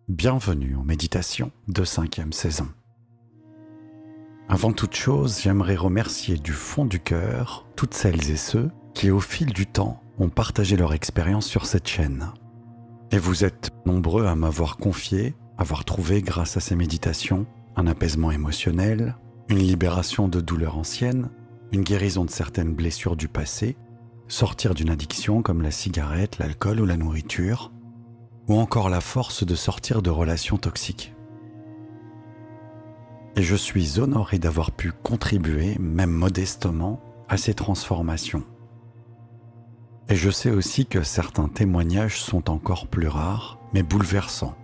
Bienvenue aux méditations de 5e saison. Avant toute chose, j'aimerais remercier du fond du cœur toutes celles et ceux qui, au fil du temps, ont partagé leur expérience sur cette chaîne. Et vous êtes nombreux à m'avoir confié, avoir trouvé, grâce à ces méditations, un apaisement émotionnel, une libération de douleurs anciennes, une guérison de certaines blessures du passé, sortir d'une addiction comme la cigarette, l'alcool ou la nourriture, ou encore la force de sortir de relations toxiques. Et je suis honoré d'avoir pu contribuer, même modestement, à ces transformations. Et je sais aussi que certains témoignages sont encore plus rares, mais bouleversants,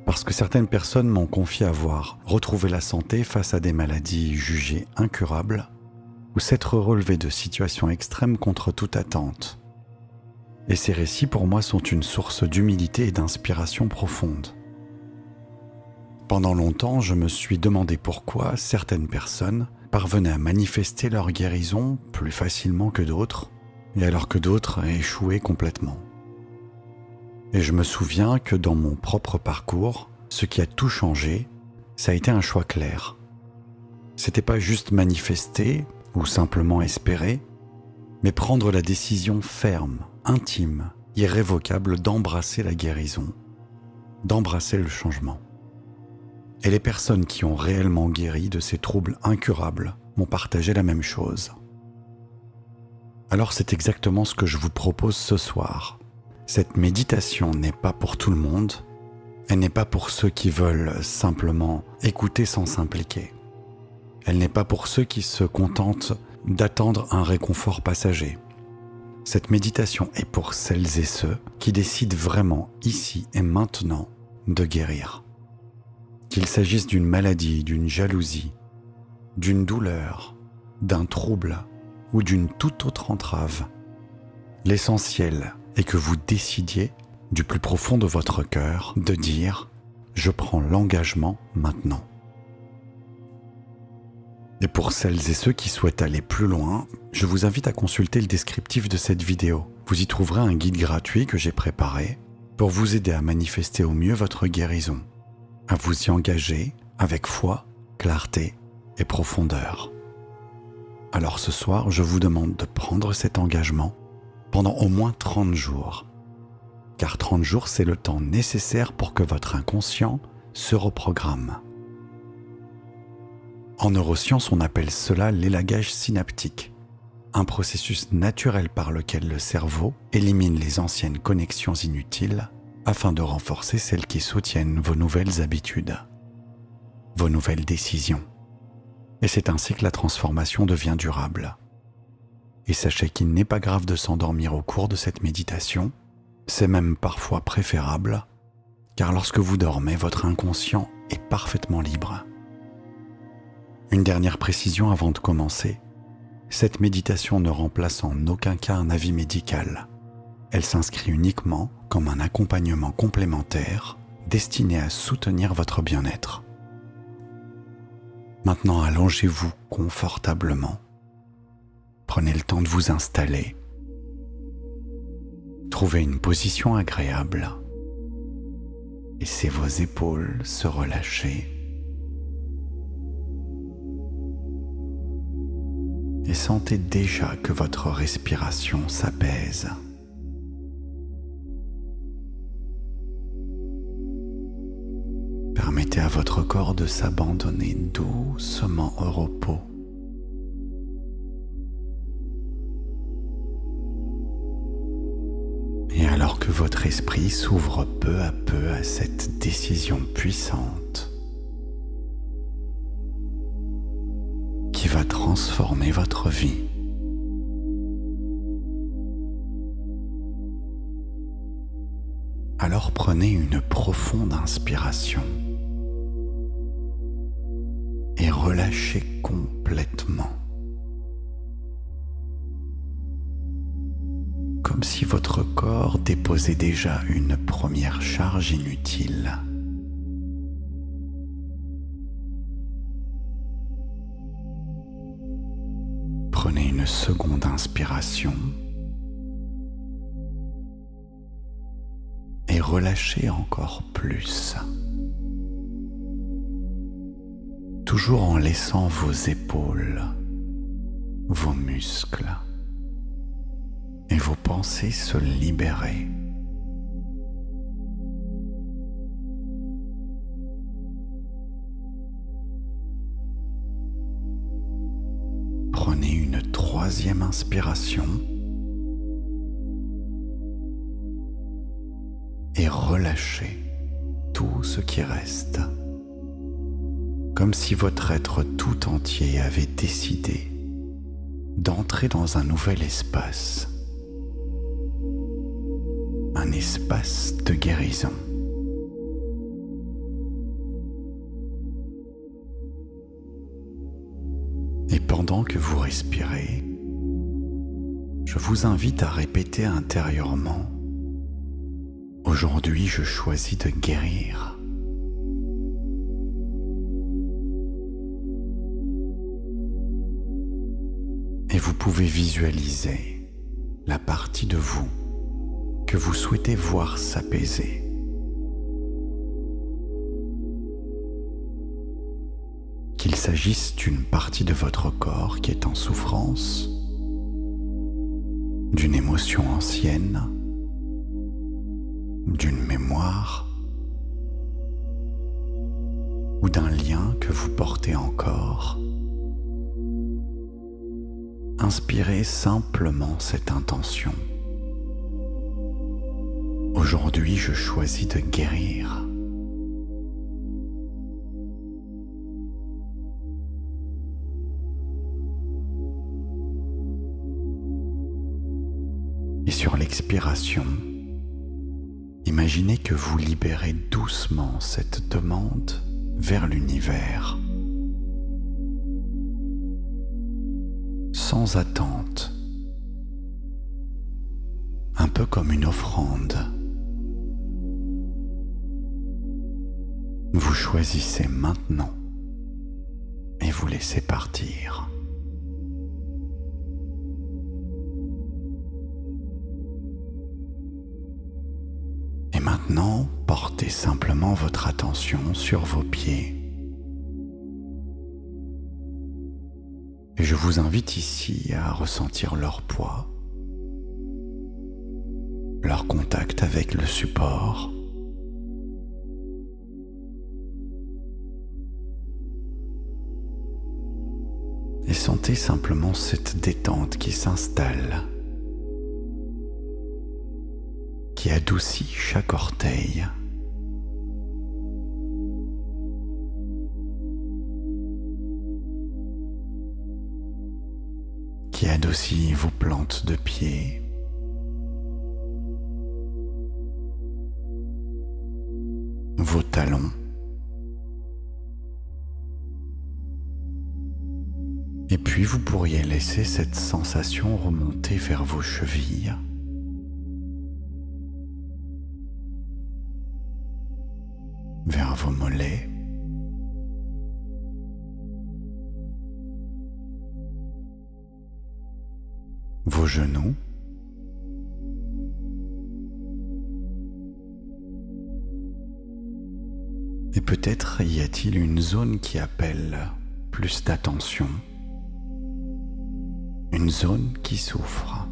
parce que certaines personnes m'ont confié avoir retrouvé la santé face à des maladies jugées incurables, ou s'être relevées de situations extrêmes contre toute attente. Et ces récits pour moi sont une source d'humilité et d'inspiration profonde. Pendant longtemps, je me suis demandé pourquoi certaines personnes parvenaient à manifester leur guérison plus facilement que d'autres, et alors que d'autres échouaient complètement. Et je me souviens que dans mon propre parcours, ce qui a tout changé, ça a été un choix clair. C'était pas juste manifester ou simplement espérer, mais prendre la décision ferme, intime, irrévocable d'embrasser la guérison, d'embrasser le changement. Et les personnes qui ont réellement guéri de ces troubles incurables m'ont partagé la même chose. Alors c'est exactement ce que je vous propose ce soir. Cette méditation n'est pas pour tout le monde, elle n'est pas pour ceux qui veulent simplement écouter sans s'impliquer. Elle n'est pas pour ceux qui se contentent d'attendre un réconfort passager. Cette méditation est pour celles et ceux qui décident vraiment, ici et maintenant, de guérir. Qu'il s'agisse d'une maladie, d'une jalousie, d'une douleur, d'un trouble ou d'une toute autre entrave, l'essentiel est que vous décidiez, du plus profond de votre cœur, de dire « Je prends l'engagement maintenant ». Et pour celles et ceux qui souhaitent aller plus loin, je vous invite à consulter le descriptif de cette vidéo. Vous y trouverez un guide gratuit que j'ai préparé pour vous aider à manifester au mieux votre guérison, à vous y engager avec foi, clarté et profondeur. Alors ce soir, je vous demande de prendre cet engagement pendant au moins 30 jours, car 30 jours, c'est le temps nécessaire pour que votre inconscient se reprogramme. En neurosciences, on appelle cela l'élagage synaptique, un processus naturel par lequel le cerveau élimine les anciennes connexions inutiles afin de renforcer celles qui soutiennent vos nouvelles habitudes, vos nouvelles décisions. Et c'est ainsi que la transformation devient durable. Et sachez qu'il n'est pas grave de s'endormir au cours de cette méditation, c'est même parfois préférable, car lorsque vous dormez, votre inconscient est parfaitement libre. Une dernière précision avant de commencer, cette méditation ne remplace en aucun cas un avis médical. Elle s'inscrit uniquement comme un accompagnement complémentaire destiné à soutenir votre bien-être. Maintenant, allongez-vous confortablement. Prenez le temps de vous installer. Trouvez une position agréable. Laissez vos épaules se relâcher. Et sentez déjà que votre respiration s'apaise. Permettez à votre corps de s'abandonner doucement au repos. Et alors que votre esprit s'ouvre peu à peu à cette décision puissante qui va transformer votre vie, alors prenez une profonde inspiration et relâchez complètement, comme si votre corps déposait déjà une première charge inutile. Prenez une seconde inspiration et relâchez encore plus. toujours en laissant vos épaules, vos muscles et vos pensées se libérer. Prenez une troisième inspiration et relâchez tout ce qui reste, comme si votre être tout entier avait décidé d'entrer dans un nouvel espace, un espace de guérison. Et pendant que vous respirez, je vous invite à répéter intérieurement: aujourd'hui, je choisis de guérir. Et vous pouvez visualiser la partie de vous que vous souhaitez voir s'apaiser. Qu'il s'agisse d'une partie de votre corps qui est en souffrance, d'une émotion ancienne, d'une mémoire ou d'un lien que vous portez encore. Inspirez simplement cette intention. Aujourd'hui, je choisis de guérir. Et sur l'expiration, imaginez que vous libérez doucement cette demande vers l'univers, sans attente, un peu comme une offrande. Vous choisissez maintenant et vous laissez partir. Et maintenant, portez simplement votre attention sur vos pieds. Et je vous invite ici à ressentir leur poids, leur contact avec le support. Et sentez simplement cette détente qui s'installe, qui adoucit chaque orteil. Qui adoucit vos plantes de pied, vos talons, et puis vous pourriez laisser cette sensation remonter vers vos chevilles, vers vos mollets, vos genoux, et peut-être y a-t-il une zone qui appelle plus d'attention, une zone qui souffre.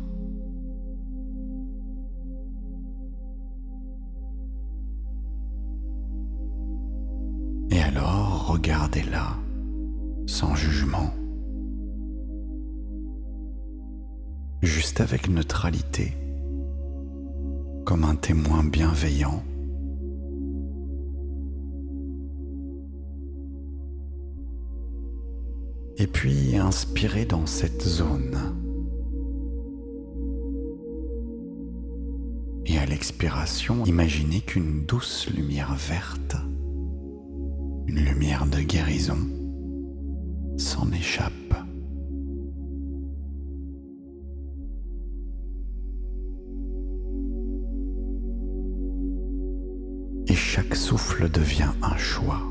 Et alors, regardez-la sans jugement, juste avec neutralité, comme un témoin bienveillant. Et puis inspirez dans cette zone. Et à l'expiration, imaginez qu'une douce lumière verte, une lumière de guérison, s'en échappe. Et chaque souffle devient un choix,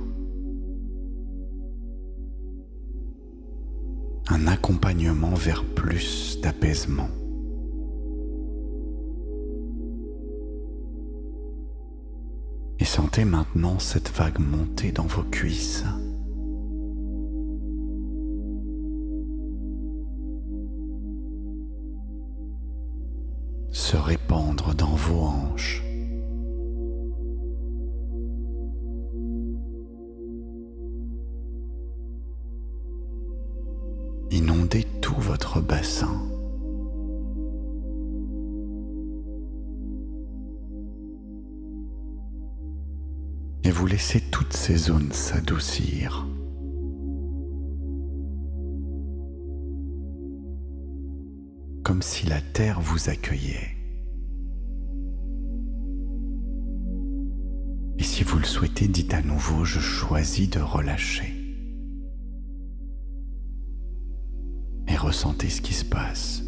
un accompagnement vers plus d'apaisement. Et sentez maintenant cette vague monter dans vos cuisses, se répandre dans vos hanches. Inondez tout votre bassin. Et vous laissez toutes ces zones s'adoucir. Comme si la terre vous accueillait. Et si vous le souhaitez, dites à nouveau, je choisis de relâcher. Et ressentez ce qui se passe.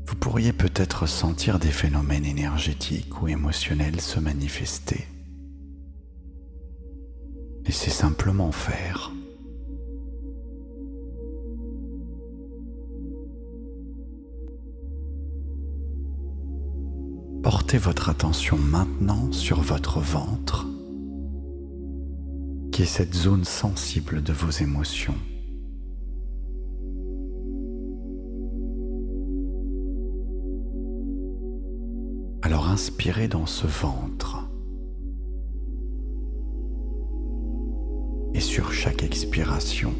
Vous pourriez peut-être sentir des phénomènes énergétiques ou émotionnels se manifester. Laissez simplement faire. Portez votre attention maintenant sur votre ventre, qui est cette zone sensible de vos émotions. Alors inspirez dans ce ventre. Et sur chaque expiration,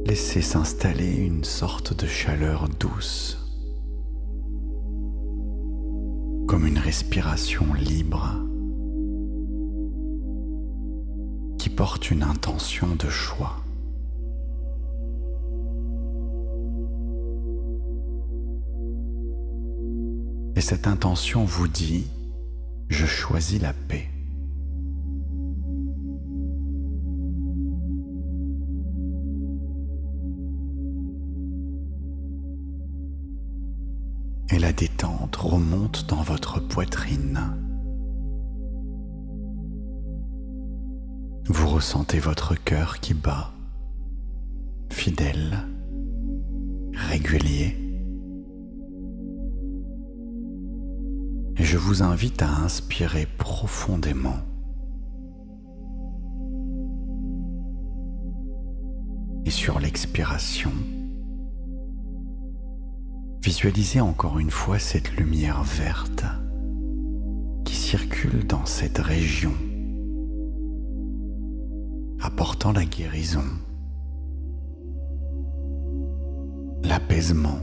laissez s'installer une sorte de chaleur douce, comme une respiration libre qui porte une intention de choix. Et cette intention vous dit « Je choisis la paix ». Et la détente remonte dans votre poitrine. Vous ressentez votre cœur qui bat, fidèle, régulier. Et je vous invite à inspirer profondément. Et sur l'expiration, visualisez encore une fois cette lumière verte qui circule dans cette région, apportant la guérison, l'apaisement,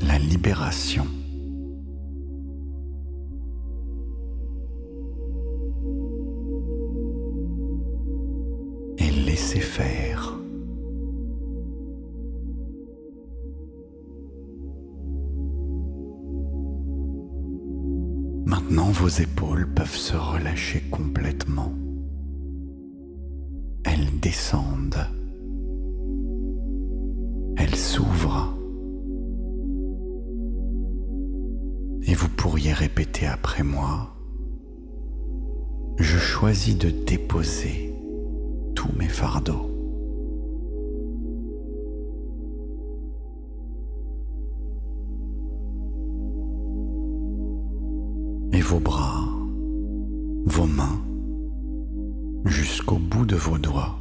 la libération. Et laissez faire. Maintenant, vos épaules peuvent se relâcher complètement. Elles descendent. Elles s'ouvrent. Et vous pourriez répéter après moi, je choisis de déposer tous mes fardeaux. Et vos bras, vos mains, jusqu'au bout de vos doigts,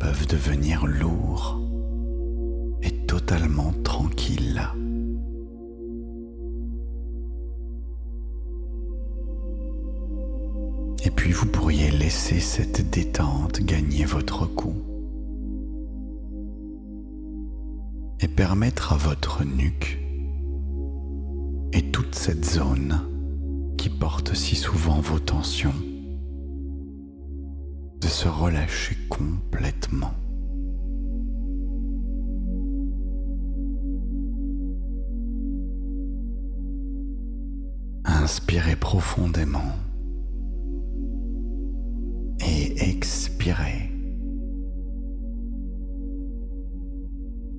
peuvent devenir lourds et totalement tranquilles. Et puis vous pourriez laisser cette détente gagner votre cou et permettre à votre nuque et toute cette zone qui porte si souvent vos tensions de se relâcher complètement. Inspirez profondément et expirez.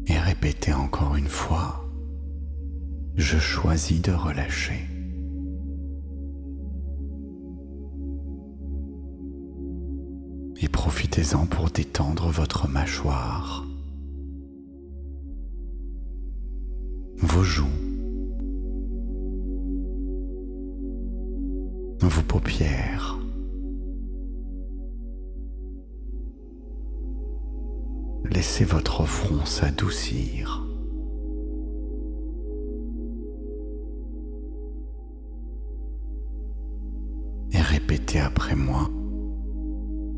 Et répétez encore une fois. Je choisis de relâcher. Et profitez-en pour détendre votre mâchoire, vos joues, paupières. Laissez votre front s'adoucir. Et répétez après moi,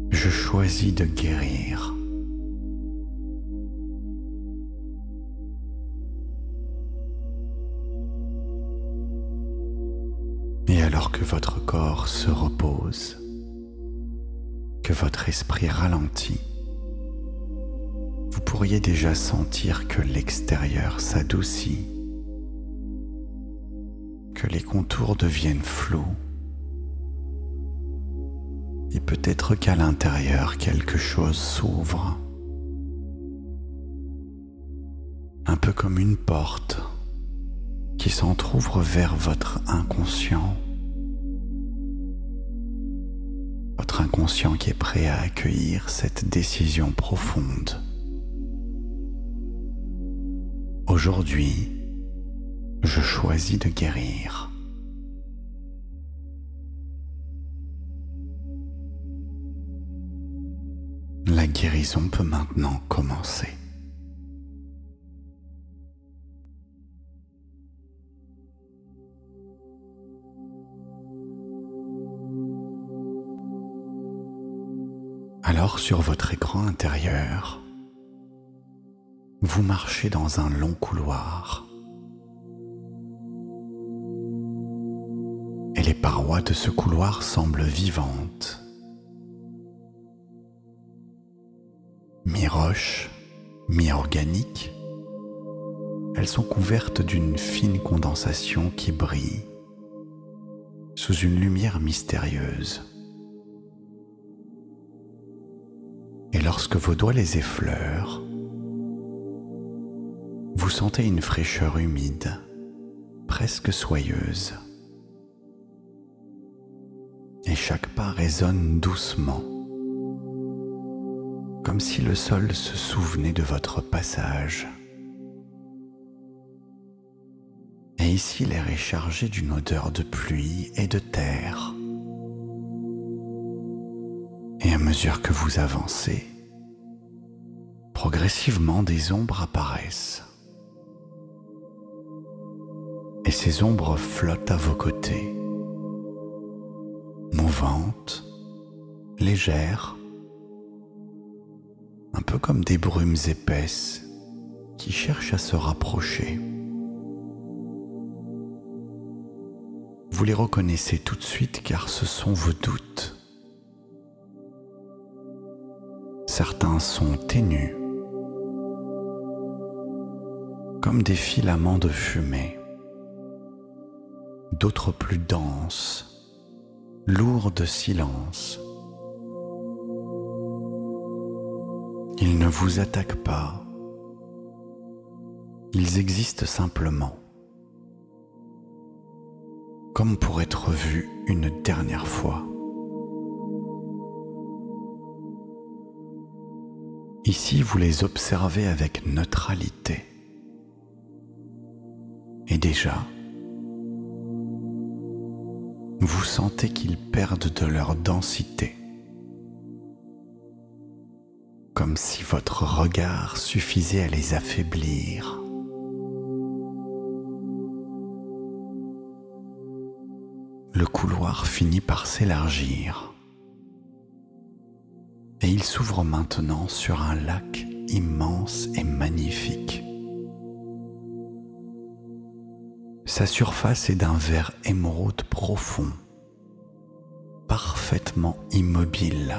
je choisis de guérir. Et alors que votre corps se repose, que votre esprit ralentit, vous pourriez déjà sentir que l'extérieur s'adoucit, que les contours deviennent flous, et peut-être qu'à l'intérieur quelque chose s'ouvre, un peu comme une porte qui s'entrouvre vers votre inconscient. Votre inconscient qui est prêt à accueillir cette décision profonde. Aujourd'hui, je choisis de guérir. La guérison peut maintenant commencer. Alors sur votre écran intérieur, vous marchez dans un long couloir et les parois de ce couloir semblent vivantes, mi-roches, mi-organiques. Elles sont couvertes d'une fine condensation qui brille sous une lumière mystérieuse. Et lorsque vos doigts les effleurent, vous sentez une fraîcheur humide, presque soyeuse. Et chaque pas résonne doucement, comme si le sol se souvenait de votre passage. Et ici, l'air est chargé d'une odeur de pluie et de terre. Et à mesure que vous avancez, progressivement des ombres apparaissent. Et ces ombres flottent à vos côtés, mouvantes, légères, un peu comme des brumes épaisses qui cherchent à se rapprocher. Vous les reconnaissez tout de suite car ce sont vos doutes. Certains sont ténus, comme des filaments de fumée. D'autres plus denses, lourds de silence. Ils ne vous attaquent pas, ils existent simplement, comme pour être vus une dernière fois. Ici, vous les observez avec neutralité. Et déjà, vous sentez qu'ils perdent de leur densité, comme si votre regard suffisait à les affaiblir. Le couloir finit par s'élargir et il s'ouvre maintenant sur un lac immense et magnifique. Sa surface est d'un vert émeraude profond, parfaitement immobile,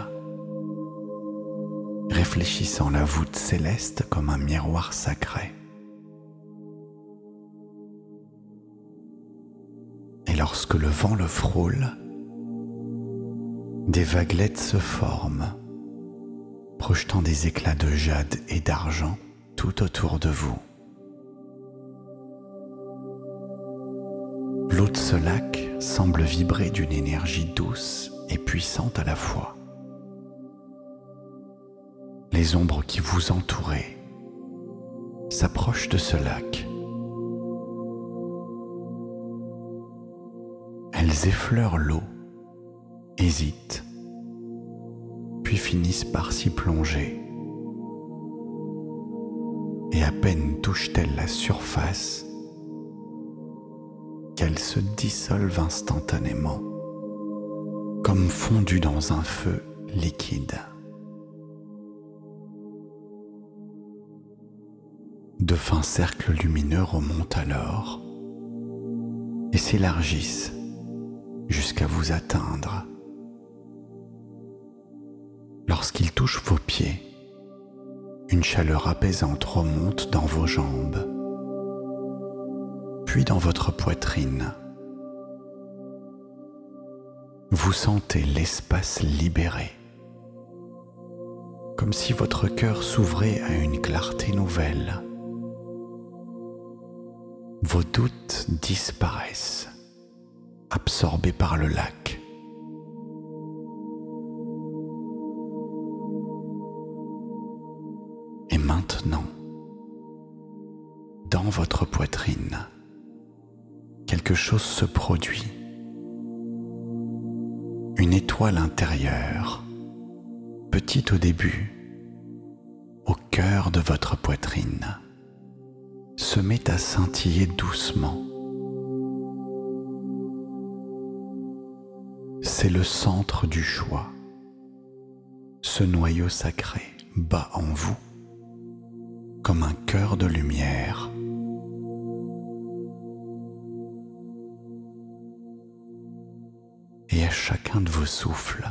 réfléchissant la voûte céleste comme un miroir sacré. Et lorsque le vent le frôle, des vaguelettes se forment, projetant des éclats de jade et d'argent tout autour de vous. L'eau de ce lac semble vibrer d'une énergie douce et puissante à la fois. Les ombres qui vous entouraient s'approchent de ce lac. Elles effleurent l'eau hésitent, puis finissent par s'y plonger. Et à peine touche-t-elle la surface qu'elle se dissolve instantanément, comme fondue dans un feu liquide. De fins cercles lumineux remontent alors et s'élargissent jusqu'à vous atteindre. Lorsqu'ils touchent vos pieds, une chaleur apaisante remonte dans vos jambes, puis dans votre poitrine. Vous sentez l'espace libéré, comme si votre cœur s'ouvrait à une clarté nouvelle. Vos doutes disparaissent, absorbés par le lac. Et maintenant, dans votre poitrine, quelque chose se produit. Une étoile intérieure, petite au début, au cœur de votre poitrine, se met à scintiller doucement. C'est le centre du choix. Ce noyau sacré bat en vous comme un cœur de lumière. Et à chacun de vos souffles,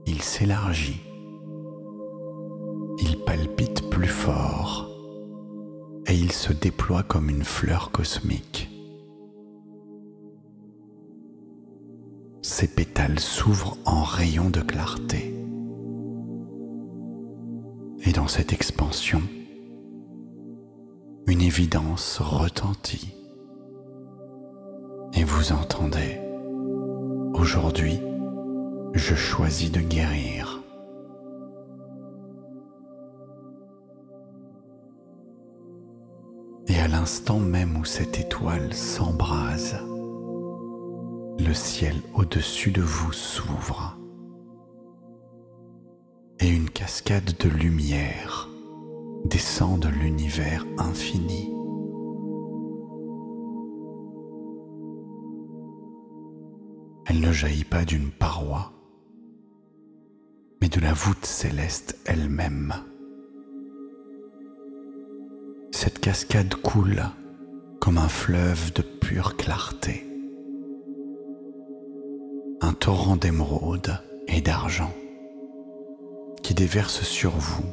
il s'élargit, il palpite plus fort et il se déploie comme une fleur cosmique. Ses pétales s'ouvrent en rayons de clarté. Et dans cette expansion, une évidence retentit. Et vous entendez: aujourd'hui, je choisis de guérir. Et à l'instant même où cette étoile s'embrase, le ciel au-dessus de vous s'ouvre et une cascade de lumière descend de l'univers infini. Elle ne jaillit pas d'une paroi, mais de la voûte céleste elle-même. Cette cascade coule comme un fleuve de pure clarté, un torrent d'émeraude et d'argent qui déverse sur vous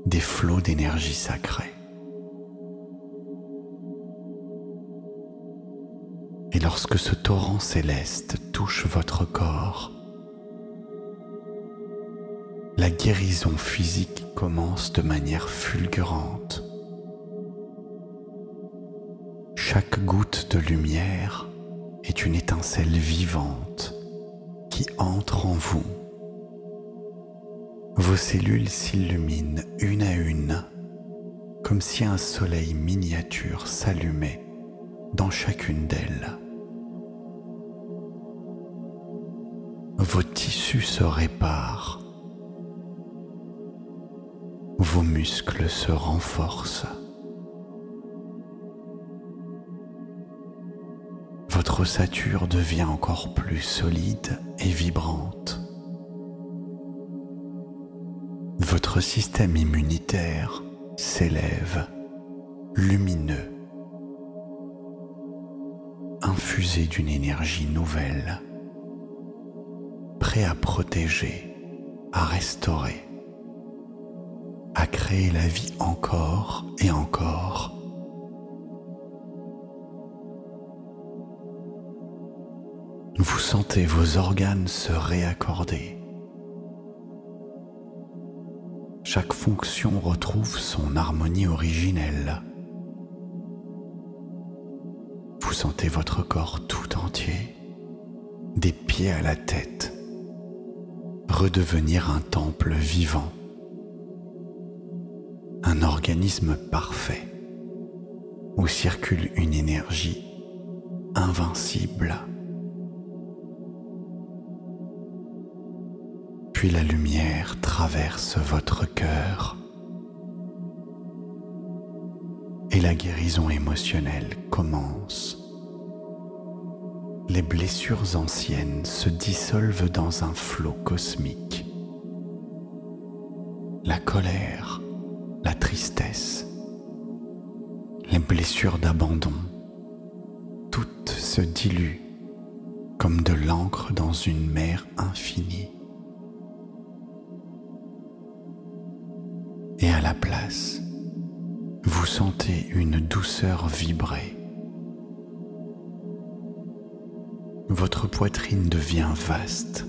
des flots d'énergie sacrée. Et lorsque ce torrent céleste touche votre corps, la guérison physique commence de manière fulgurante. Chaque goutte de lumière est une étincelle vivante qui entre en vous. Vos cellules s'illuminent une à une, comme si un soleil miniature s'allumait dans chacune d'elles. Vos tissus se réparent, vos muscles se renforcent, votre ossature devient encore plus solide et vibrante. Votre système immunitaire s'élève, lumineux, infusé d'une énergie nouvelle, prêt à protéger, à restaurer, à créer la vie encore et encore. Vous sentez vos organes se réaccorder. Chaque fonction retrouve son harmonie originelle. Vous sentez votre corps tout entier, des pieds à la tête, redevenir un temple vivant, un organisme parfait où circule une énergie invincible. Puis la lumière traverse votre cœur et la guérison émotionnelle commence. Les blessures anciennes se dissolvent dans un flot cosmique. La colère, la tristesse, les blessures d'abandon, toutes se diluent comme de l'encre dans une mer infinie. Et à la place, vous sentez une douceur vibrer. Votre poitrine devient vaste,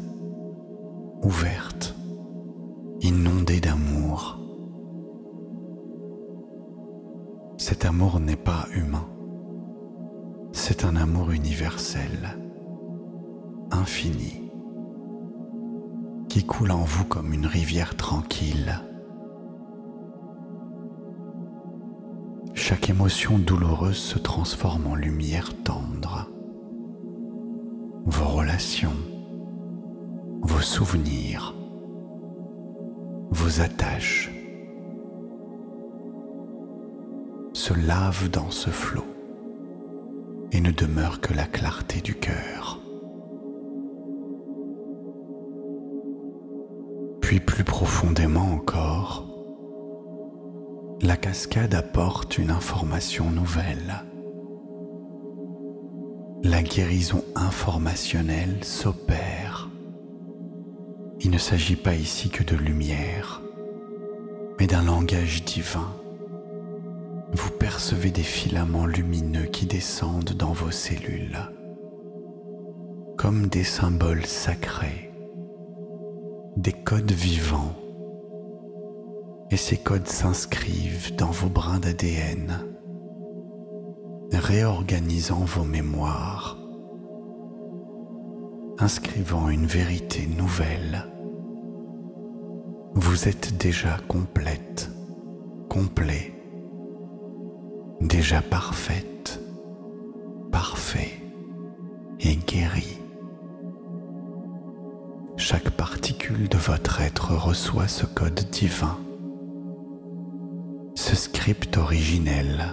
ouverte, inondée d'amour. Cet amour n'est pas humain, c'est un amour universel, infini, qui coule en vous comme une rivière tranquille. Chaque émotion douloureuse se transforme en lumière tendre. Vos relations, vos souvenirs, vos attaches se lavent dans ce flot et ne demeure que la clarté du cœur. Puis plus profondément encore, la cascade apporte une information nouvelle. La guérison informationnelle s'opère. Il ne s'agit pas ici que de lumière, mais d'un langage divin. Vous percevez des filaments lumineux qui descendent dans vos cellules, comme des symboles sacrés, des codes vivants. Et ces codes s'inscrivent dans vos brins d'ADN, réorganisant vos mémoires, inscrivant une vérité nouvelle. Vous êtes déjà complète, complet, déjà parfaite, parfait et guéri. Chaque particule de votre être reçoit ce code divin, ce script originel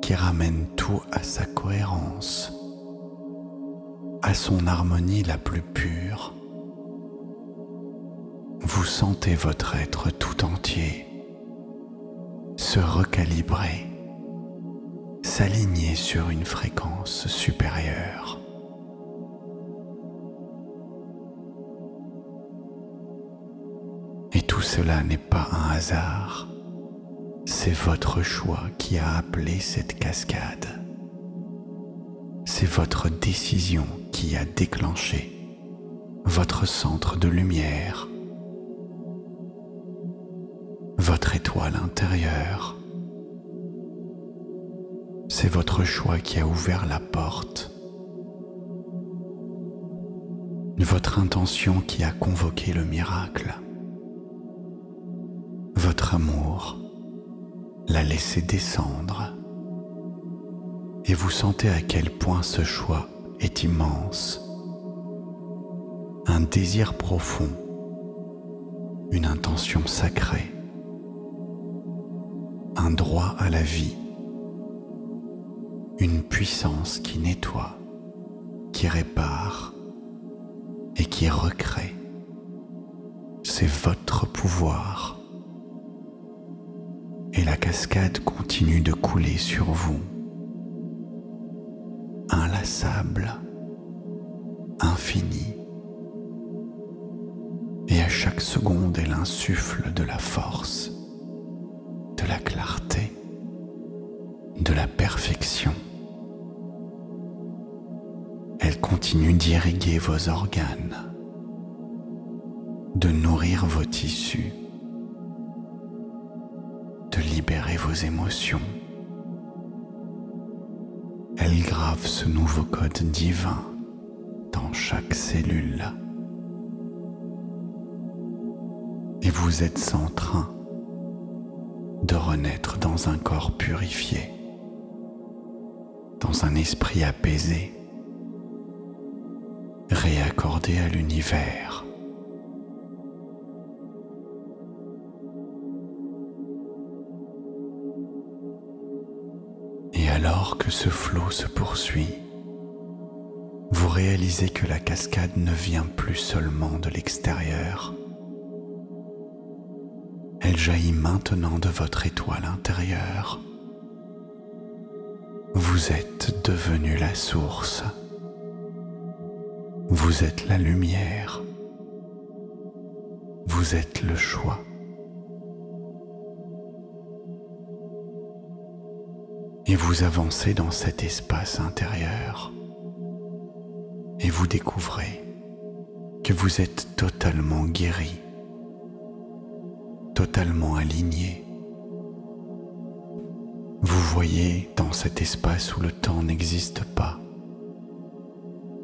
qui ramène tout à sa cohérence, à son harmonie la plus pure. Vous sentez votre être tout entier se recalibrer, s'aligner sur une fréquence supérieure. Et tout cela n'est pas un hasard. C'est votre choix qui a appelé cette cascade. C'est votre décision qui a déclenché votre centre de lumière, votre étoile intérieure. C'est votre choix qui a ouvert la porte, votre intention qui a convoqué le miracle. Votre amour l'a laissé descendre et vous sentez à quel point ce choix est immense. Un désir profond, une intention sacrée, un droit à la vie, une puissance qui nettoie, qui répare et qui recrée. C'est votre pouvoir. Et la cascade continue de couler sur vous, inlassable, infinie. Et à chaque seconde, elle insuffle de la force, de la clarté, de la perfection. Elle continue d'irriguer vos organes, de nourrir vos tissus, de libérer vos émotions. Elle grave ce nouveau code divin dans chaque cellule. Et vous êtes en train de renaître dans un corps purifié, dans un esprit apaisé, réaccordé à l'univers, alors que ce flot se poursuit, vous réalisez que la cascade ne vient plus seulement de l'extérieur. Elle jaillit maintenant de votre étoile intérieure. Vous êtes devenu la source. Vous êtes la lumière. Vous êtes le choix. Et vous avancez dans cet espace intérieur. Et vous découvrez que vous êtes totalement guéri, totalement aligné. Vous voyez dans cet espace où le temps n'existe pas,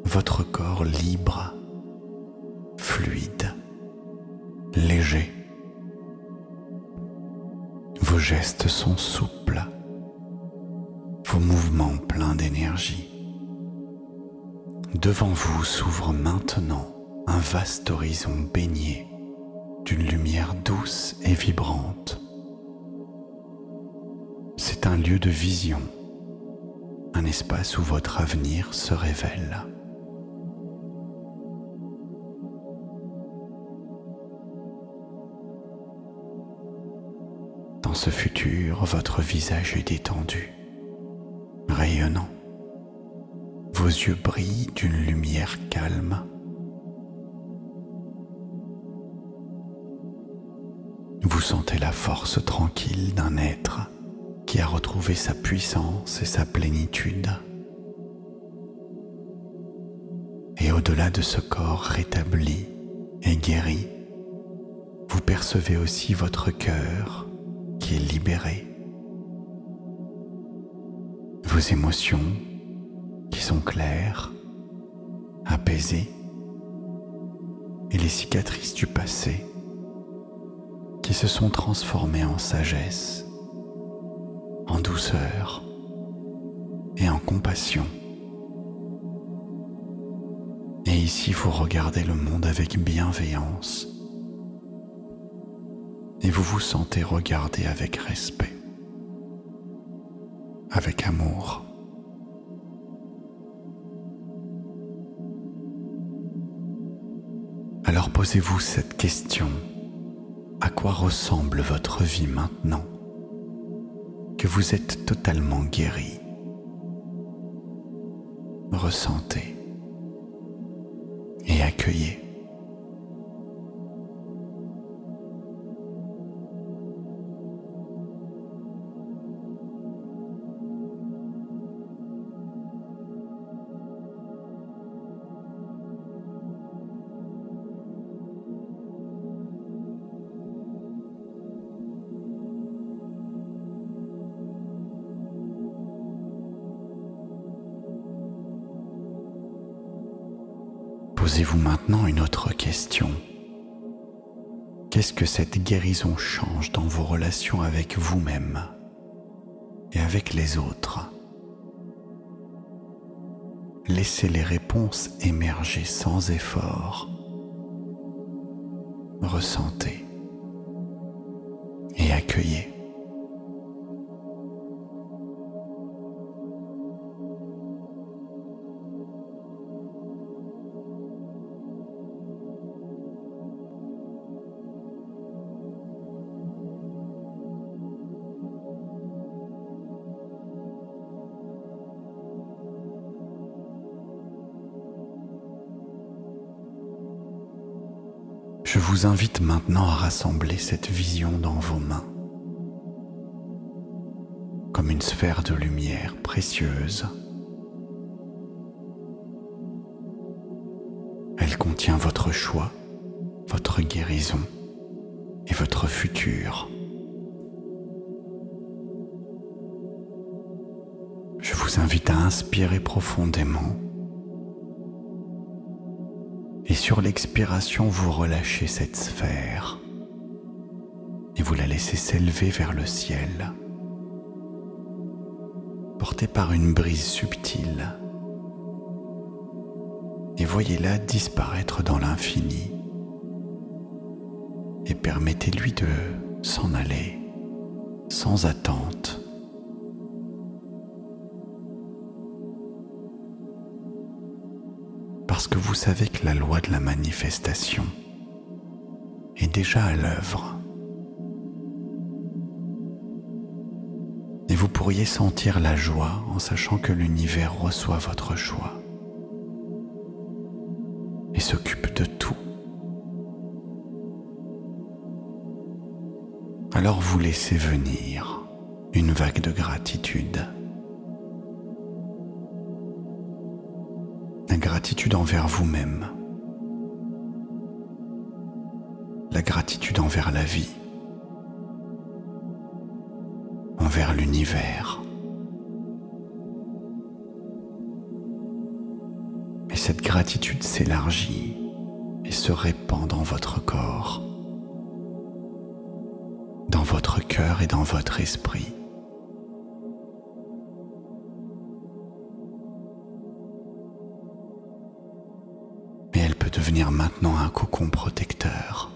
votre corps libre, fluide, léger. Vos gestes sont souples, vos mouvements pleins d'énergie. Devant vous s'ouvre maintenant un vaste horizon baigné d'une lumière douce et vibrante. C'est un lieu de vision, un espace où votre avenir se révèle. Dans ce futur, votre visage est détendu, rayonnant. Vos yeux brillent d'une lumière calme. Vous sentez la force tranquille d'un être qui a retrouvé sa puissance et sa plénitude. Et au-delà de ce corps rétabli et guéri, vous percevez aussi votre cœur qui est libéré. Vos émotions qui sont claires, apaisées, et les cicatrices du passé qui se sont transformées en sagesse, en douceur et en compassion. Et ici, vous regardez le monde avec bienveillance et vous vous sentez regardé avec respect, avec amour. Alors posez-vous cette question: à quoi ressemble votre vie maintenant que vous êtes totalement guéri? Ressentez et accueillez. Posez-vous maintenant une autre question. Qu'est-ce que cette guérison change dans vos relations avec vous-même et avec les autres? Laissez les réponses émerger sans effort. Ressentez et accueillez. Je vous invite maintenant à rassembler cette vision dans vos mains, comme une sphère de lumière précieuse. Elle contient votre choix, votre guérison et votre futur. Je vous invite à inspirer profondément. Et sur l'expiration, vous relâchez cette sphère et vous la laissez s'élever vers le ciel, portée par une brise subtile. Et voyez-la disparaître dans l'infini et permettez-lui de s'en aller sans attente, que vous savez que la loi de la manifestation est déjà à l'œuvre. Et vous pourriez sentir la joie en sachant que l'univers reçoit votre choix et s'occupe de tout. Alors vous laissez venir une vague de gratitude. La gratitude envers vous-même. La gratitude envers la vie. Envers l'univers. Et cette gratitude s'élargit et se répand dans votre corps, dans votre cœur et dans votre esprit. Et elle peut devenir maintenant un cocon protecteur,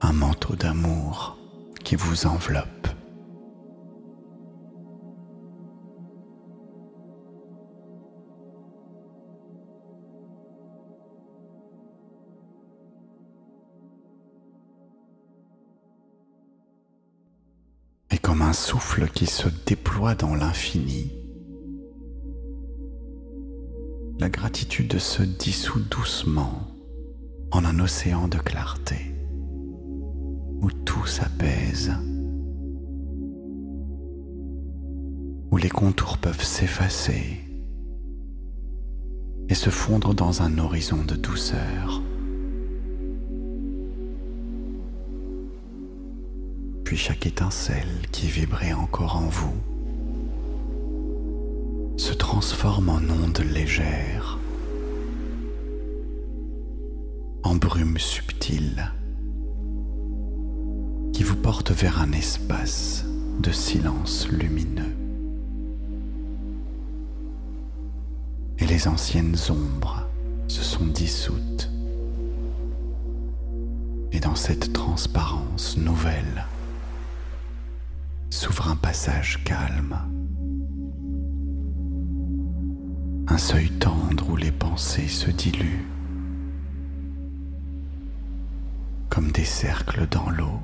un manteau d'amour qui vous enveloppe. Et comme un souffle qui se déploie dans l'infini, la gratitude se dissout doucement en un océan de clarté où tout s'apaise, où les contours peuvent s'effacer et se fondre dans un horizon de douceur. Puis chaque étincelle qui vibrait encore en vous se transforme en ondes légères, en brume subtile, qui vous porte vers un espace de silence lumineux. Et les anciennes ombres se sont dissoutes. Et dans cette transparence nouvelle, s'ouvre un passage calme, un seuil tendre où les pensées se diluent, comme des cercles dans l'eau,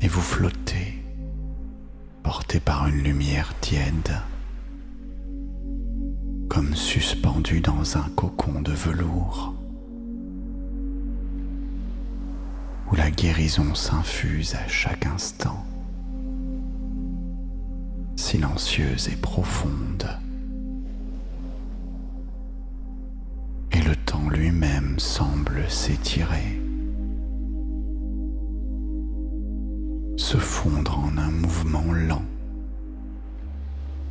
et vous flottez, porté par une lumière tiède, comme suspendu dans un cocon de velours, où la guérison s'infuse à chaque instant, silencieuse et profonde, et le temps lui-même semble s'étirer, se fondre en un mouvement lent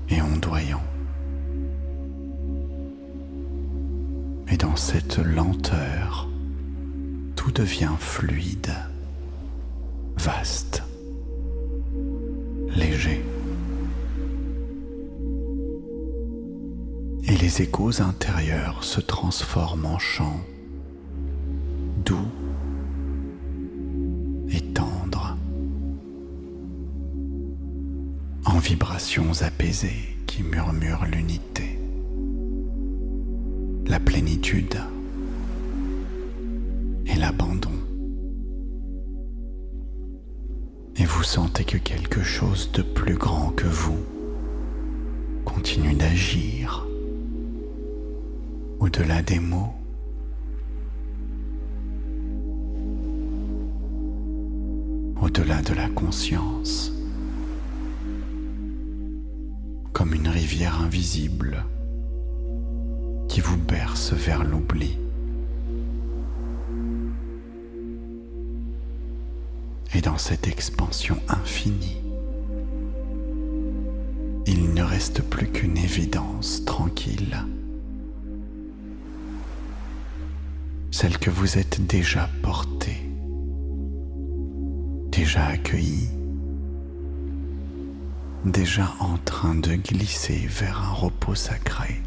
et ondoyant. Et dans cette lenteur, tout devient fluide, vaste, léger. Et les échos intérieurs se transforment en chants doux et tendres, en vibrations apaisées qui murmurent l'unité, la plénitude et l'abandon. Et vous sentez que quelque chose de plus grand que vous continue d'agir au-delà des mots, au-delà de la conscience, comme une rivière invisible qui vous berce vers l'oubli. Et dans cette expansion infinie, il ne reste plus qu'une évidence tranquille, celle que vous êtes déjà porté, déjà accueilli, déjà en train de glisser vers un repos sacré,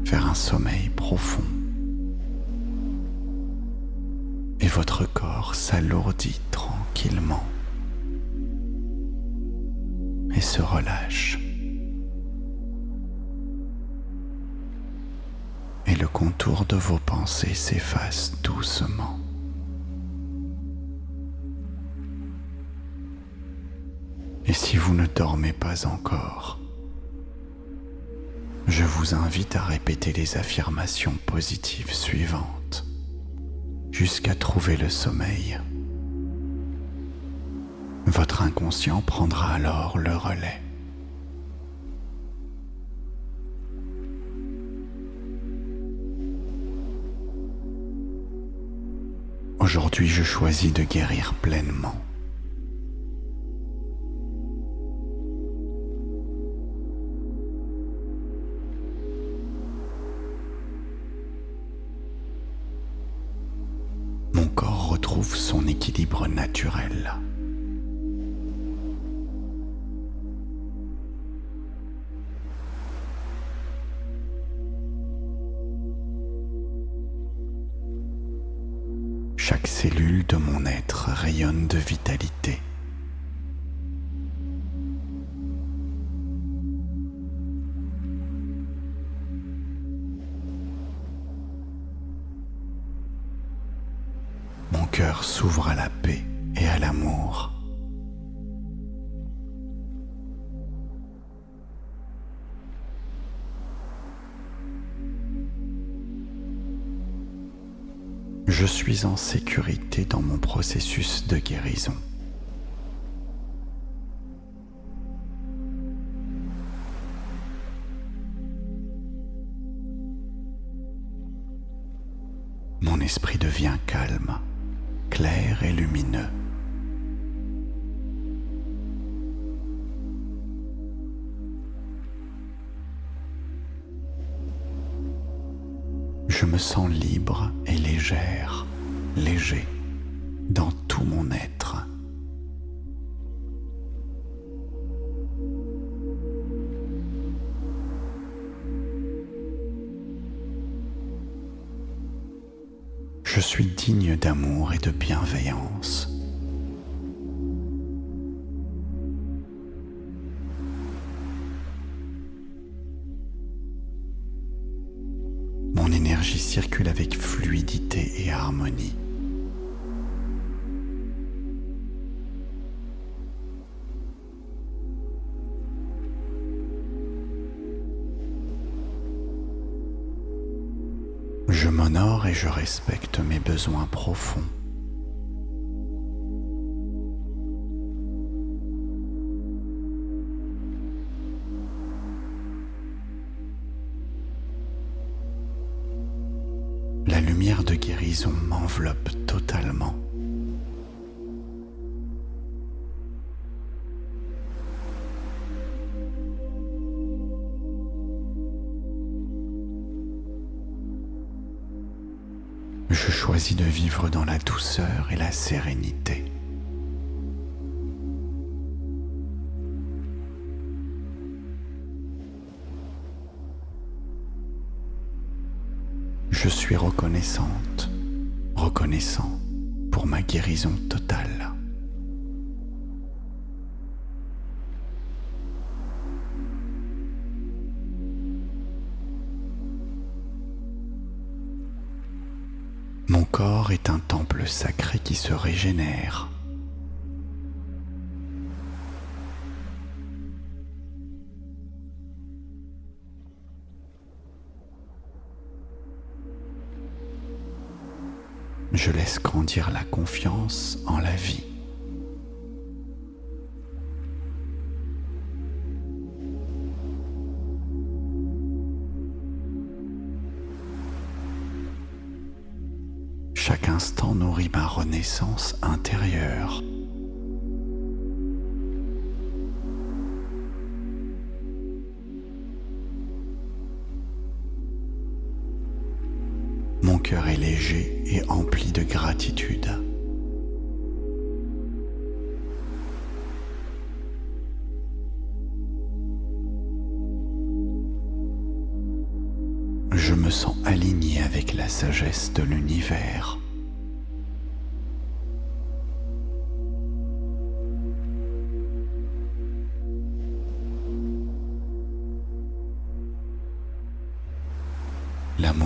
vers un sommeil profond. Et votre corps s'alourdit tranquillement. et se relâche. Et le contour de vos pensées s'efface doucement. Et si vous ne dormez pas encore, je vous invite à répéter les affirmations positives suivantes jusqu'à trouver le sommeil. Votre inconscient prendra alors le relais. Aujourd'hui, je choisis de guérir pleinement. Mon corps retrouve son équilibre naturel. Chaque cellule de mon être rayonne de vitalité. Mon cœur s'ouvre à la paix et à l'amour. Je suis en sécurité dans mon processus de guérison. Mon esprit devient calme, clair et lumineux. Je me sens libre et légère, léger, dans tout mon être. Je suis digne d'amour et de bienveillance. Mon énergie circule avec fluidité et harmonie. Je m'honore et je respecte mes besoins profonds. La lumière de guérison m'enveloppe totalement. Je choisis de vivre dans la douceur et la sérénité. Je suis reconnaissante, reconnaissant pour ma guérison totale. Mon corps est un temple sacré qui se régénère. Je laisse grandir la confiance en la vie. Chaque instant nourrit ma renaissance intérieure. Mon cœur est léger et empli de gratitude. Je me sens aligné avec la sagesse de l'univers.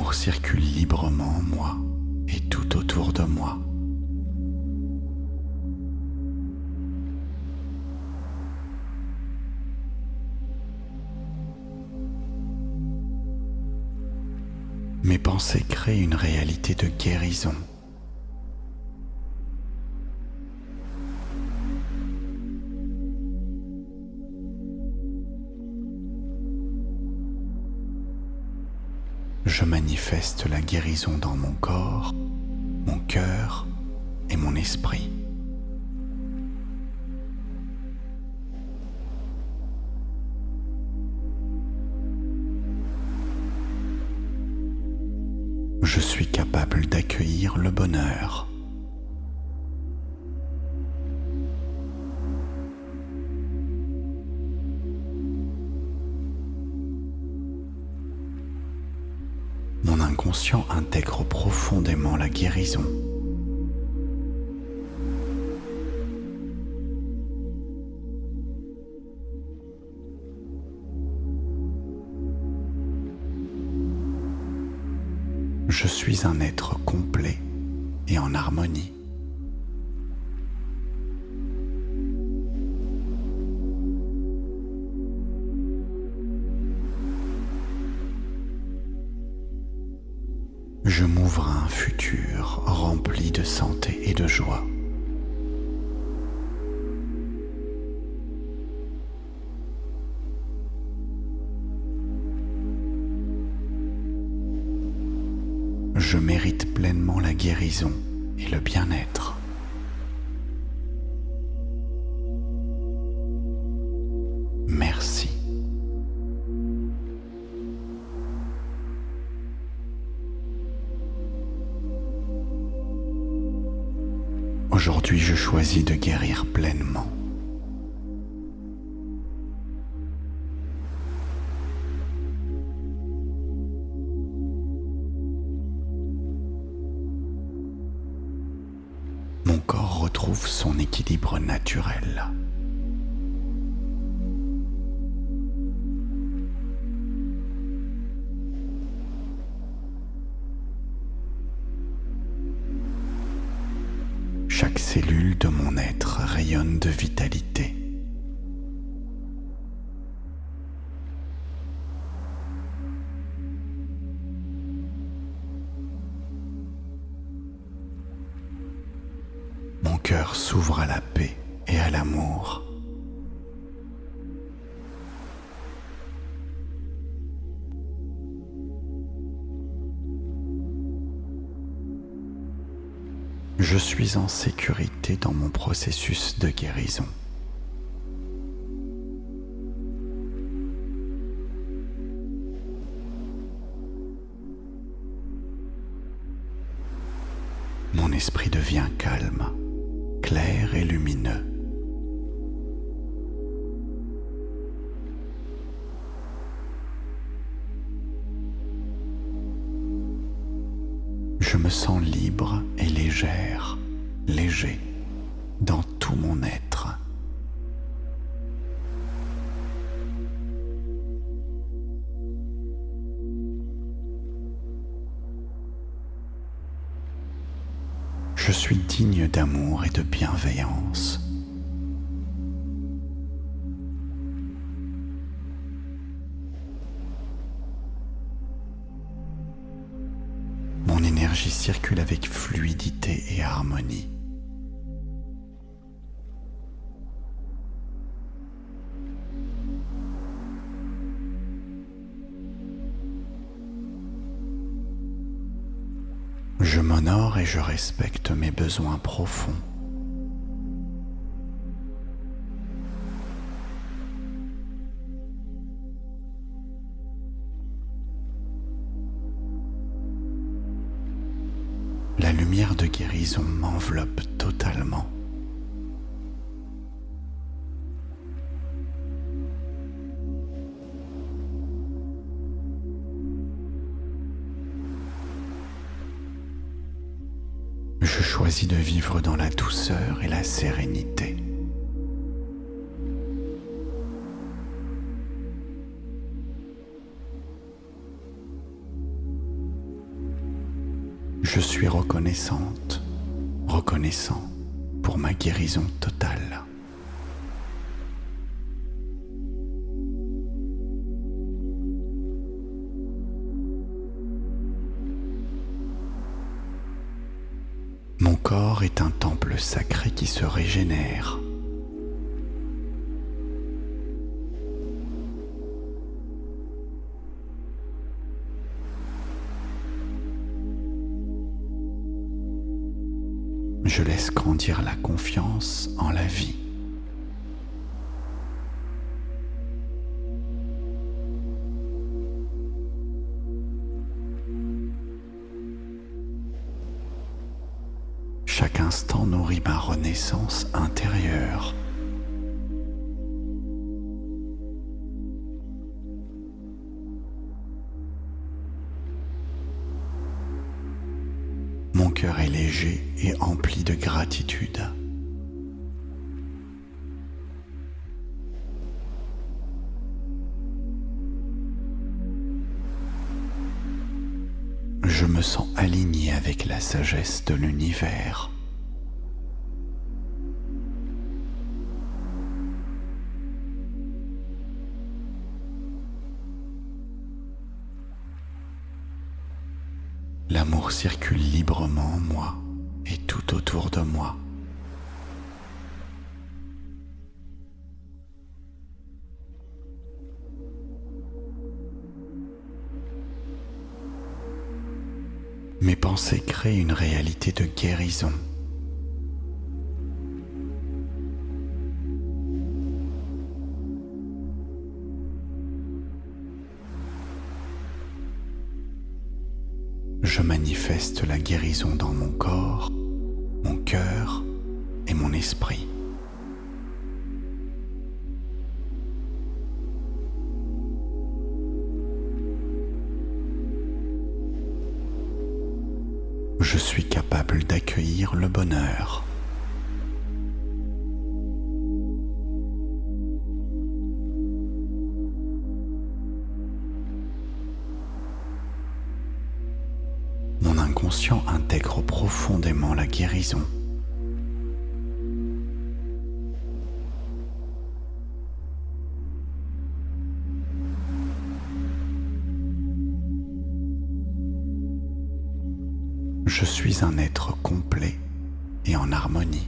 l'amour circule librement en moi et tout autour de moi. Mes pensées créent une réalité de guérison. Je manifeste la guérison dans mon corps, mon cœur et mon esprit. Je suis capable d'accueillir le bonheur. Mon inconscient intègre profondément la guérison. Je suis un être complet et en harmonie. Je m'ouvre à un futur rempli de santé et de joie. Je mérite pleinement la guérison et le bien-être. Merci. Aujourd'hui, je choisis de guérir pleinement. Mon corps retrouve son équilibre naturel. Chaque cellule de mon être rayonne de vitalité. Mon cœur s'ouvre à la paix et à l'amour. Je suis en sécurité dans mon processus de guérison. Mon esprit devient calme, clair et lumineux. Je me sens libre et légère, léger, dans tout mon être. Je suis digne d'amour et de bienveillance. Mon énergie circule avec fluidité et harmonie. Je m'honore et je respecte mes besoins profonds. La lumière de guérison m'enveloppe totalement. Je choisis de vivre dans la douceur et la sérénité. Je suis reconnaissante, reconnaissant pour ma guérison totale. Mon corps est un temple sacré qui se régénère. Je laisse grandir la confiance en la vie. Chaque instant nourrit ma renaissance intérieure. Mon cœur est léger et empli de gratitude. Je me sens aligné avec la sagesse de l'univers. L'amour circule librement en moi et tout autour de moi. Mes pensées créent une réalité de guérison. Je manifeste la guérison dans mon corps, mon cœur et mon esprit. Je suis capable d'accueillir le bonheur. Mon inconscient intègre profondément la guérison. Je suis un être complet et en harmonie.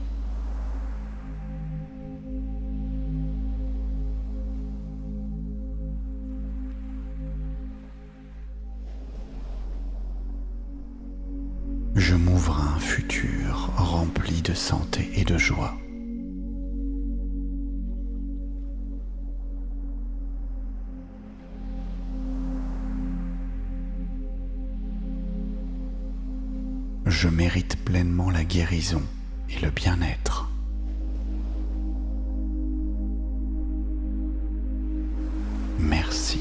Je m'ouvre à un futur rempli de santé et de joie. Je mérite pleinement la guérison et le bien-être. Merci.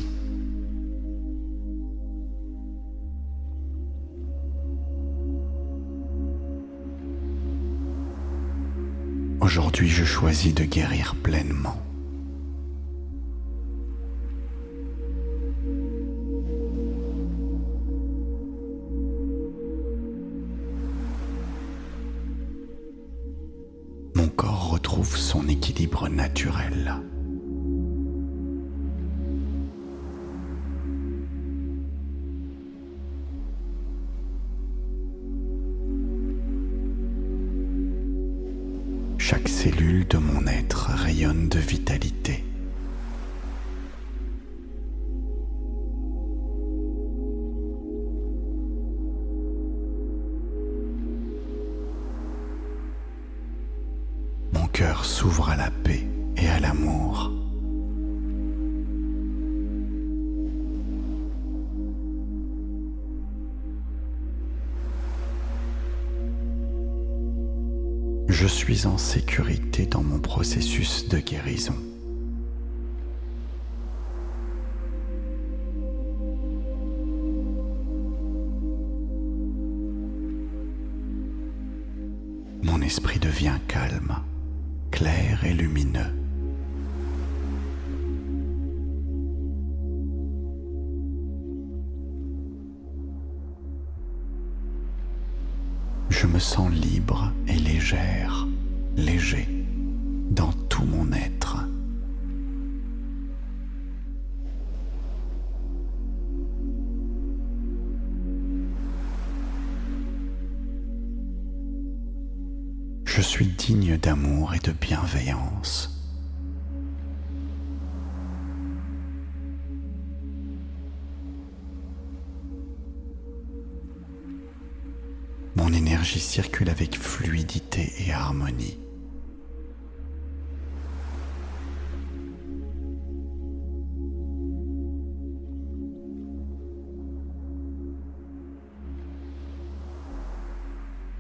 Aujourd'hui, je choisis de guérir pleinement. Mon corps retrouve son équilibre naturel. Chaque cellule de mon être rayonne de vitalité. Mon cœur s'ouvre à la paix et à l'amour. Je suis en sécurité dans mon processus de guérison. Mon esprit devient calme, clair et lumineux. Je me sens libre et légère, léger, dans tout mon être. Je suis digne d'amour et de bienveillance. Mon énergie circule avec fluidité et harmonie.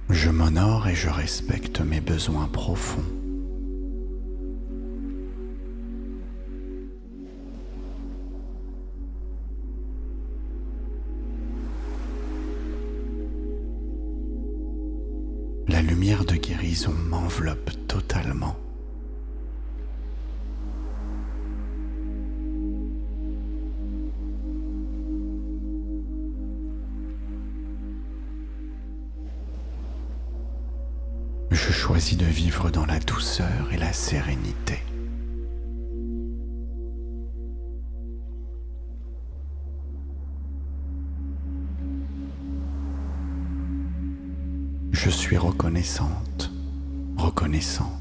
Je m'honore et je respecte mes besoins profonds. La lumière de guérison m'enveloppe totalement. Je choisis de vivre dans la douceur et la sérénité. Je suis reconnaissante, reconnaissant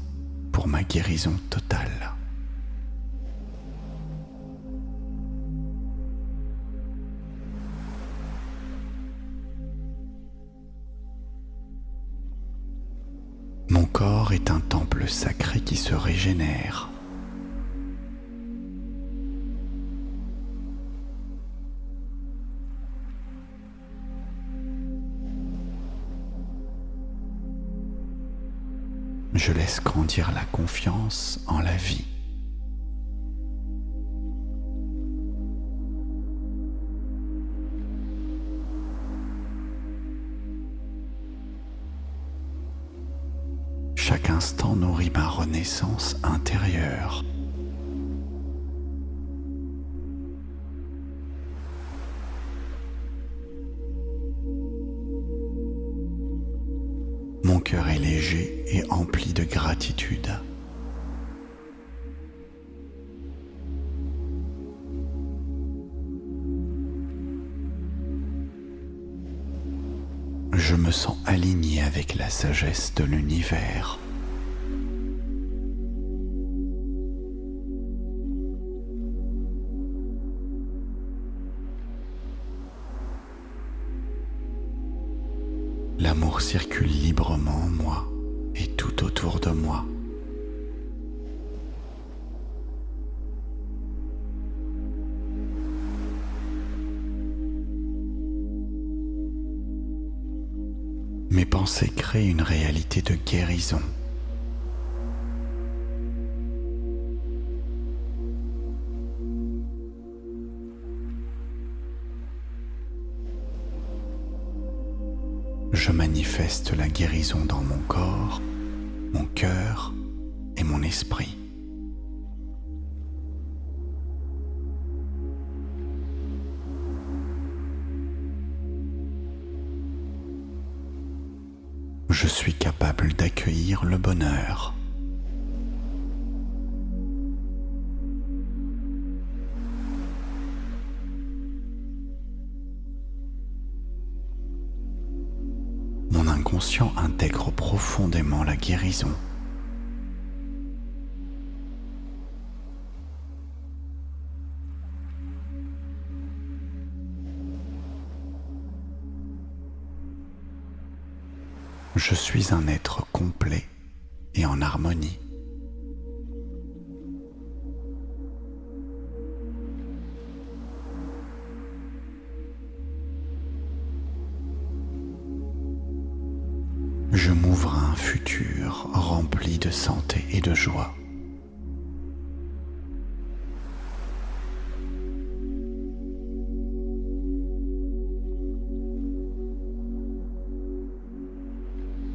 pour ma guérison totale. Mon corps est un temple sacré qui se régénère. Je laisse grandir la confiance en la vie. Chaque instant nourrit ma renaissance intérieure. Mon cœur est léger et empli de gratitude. Je me sens aligné avec la sagesse de l'univers. L'amour circule librement en moi et tout autour de moi. Mes pensées créent une réalité de guérison. Je manifeste la guérison dans mon corps, mon cœur et mon esprit. Je suis capable d'accueillir le bonheur. Mon inconscient intègre profondément la guérison. Je suis un être complet et en harmonie. Je m'ouvre à un futur rempli de santé et de joie.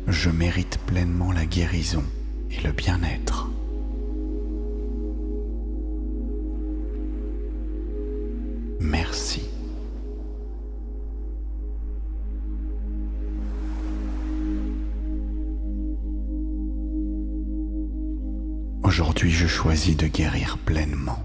Je mérite pleinement la guérison et le bien-être. Merci. Aujourd'hui, je choisis de guérir pleinement.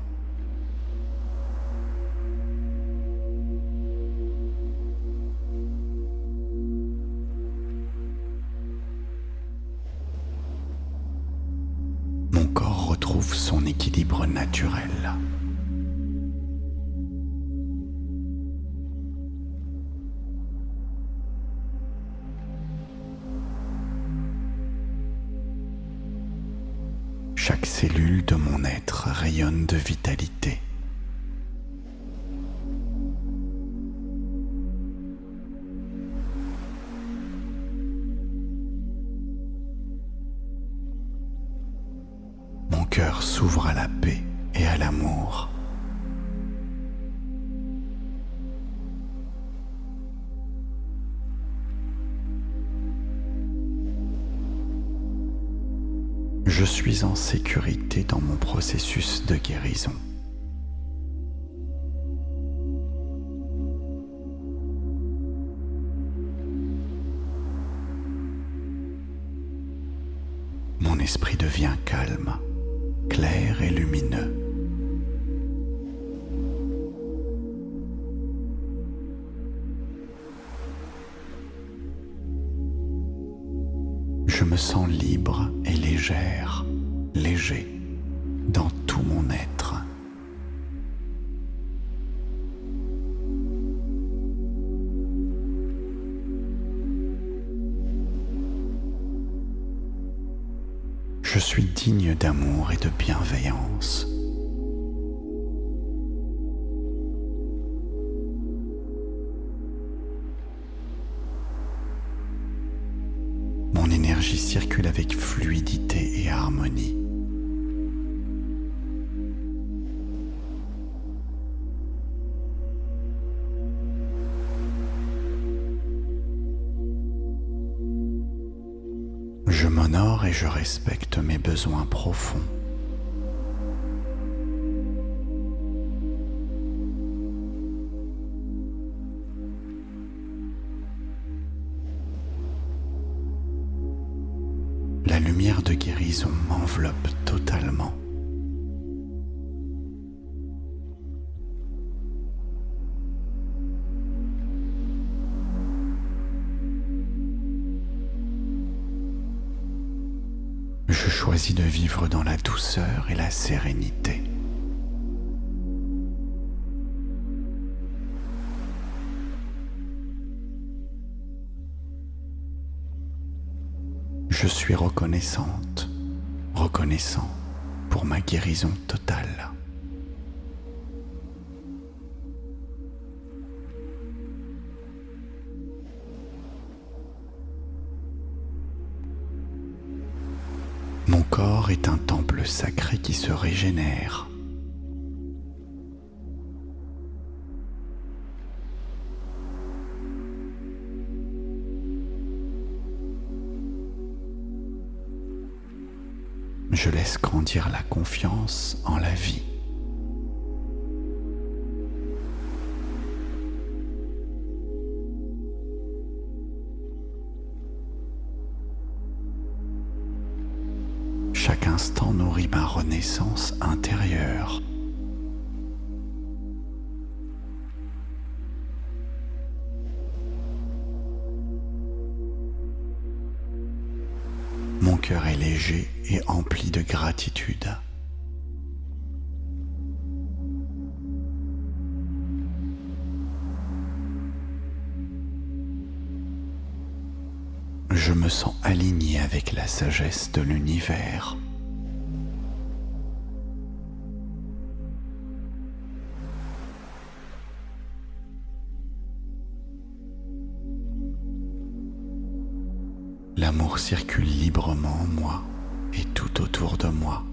Mon corps retrouve son équilibre naturel. Chaque cellule de mon être rayonne de vitalité. Mon cœur s'ouvre à la paix et à l'amour. Je suis en sécurité dans mon processus de guérison. Mon esprit devient calme, clair et lumineux. Je me sens libre et légère, léger, dans tout mon être. Je suis digne d'amour et de bienveillance. Mon énergie circule avec fluidité et harmonie. Je m'honore et je respecte mes besoins profonds. La lumière de guérison m'enveloppe totalement. Je choisis de vivre dans la douceur et la sérénité. Je suis reconnaissante, reconnaissant pour ma guérison totale. Mon corps est un temple sacré qui se régénère. Je laisse grandir la confiance en la vie. Chaque instant nourrit ma renaissance intérieure. Mon cœur est léger et empli de gratitude. Je me sens aligné avec la sagesse de l'univers. L'amour circule librement en moi et tout autour de moi.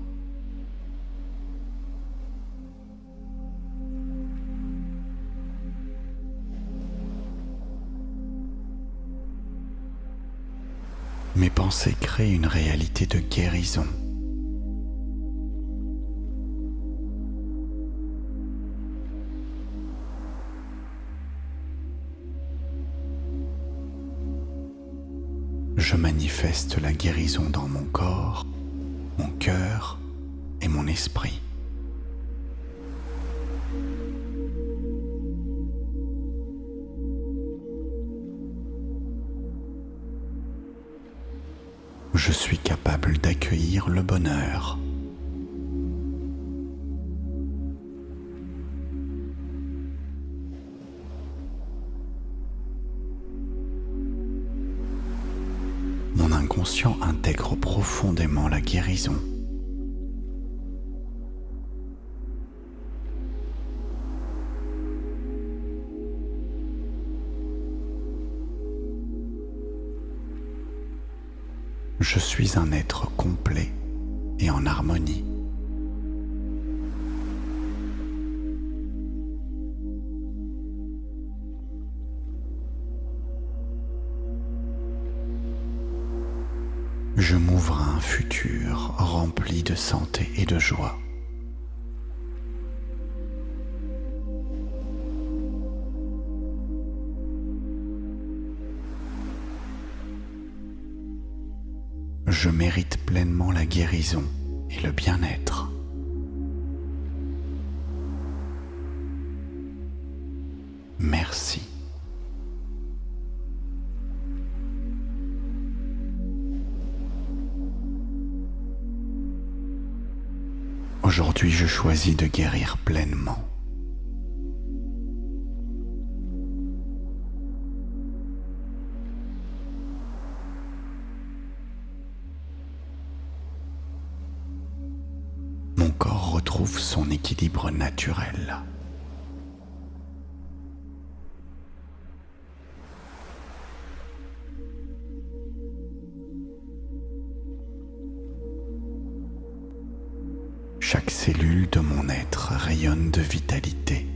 Mes pensées créent une réalité de guérison. Je manifeste la guérison dans mon corps, mon cœur et mon esprit. Je suis capable d'accueillir le bonheur. Mon inconscient intègre profondément la guérison. Je suis un être complet et en harmonie. Je m'ouvre à un futur rempli de santé et de joie. Je mérite pleinement la guérison et le bien-être. Merci. Aujourd'hui, je choisis de guérir pleinement. Mon corps retrouve son équilibre naturel. Chaque cellule de mon être rayonne de vitalité.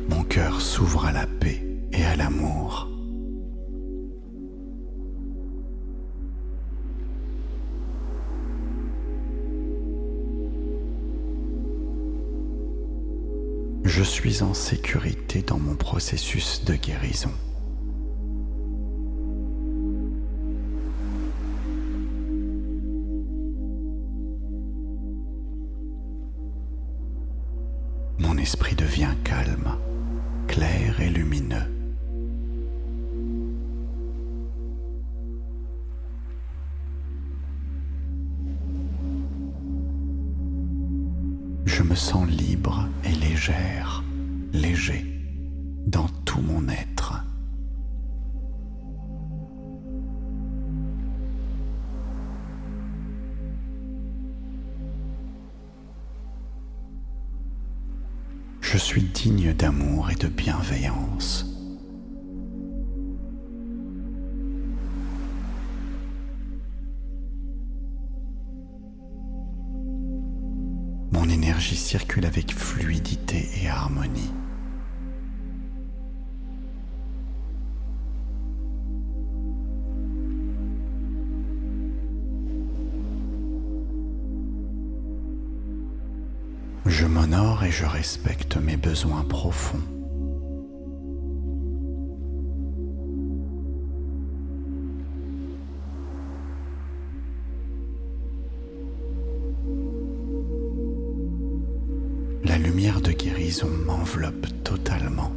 Mon cœur s'ouvre à la paix et à l'amour. Je suis en sécurité dans mon processus de guérison. Mon esprit devient calme, clair et lumineux. Je me sens libre et légère, léger, dans tout mon être. Je suis digne d'amour et de bienveillance. Mon énergie circule avec fluidité et harmonie. Je m'honore et je respecte mes besoins profonds. La lumière de guérison m'enveloppe totalement.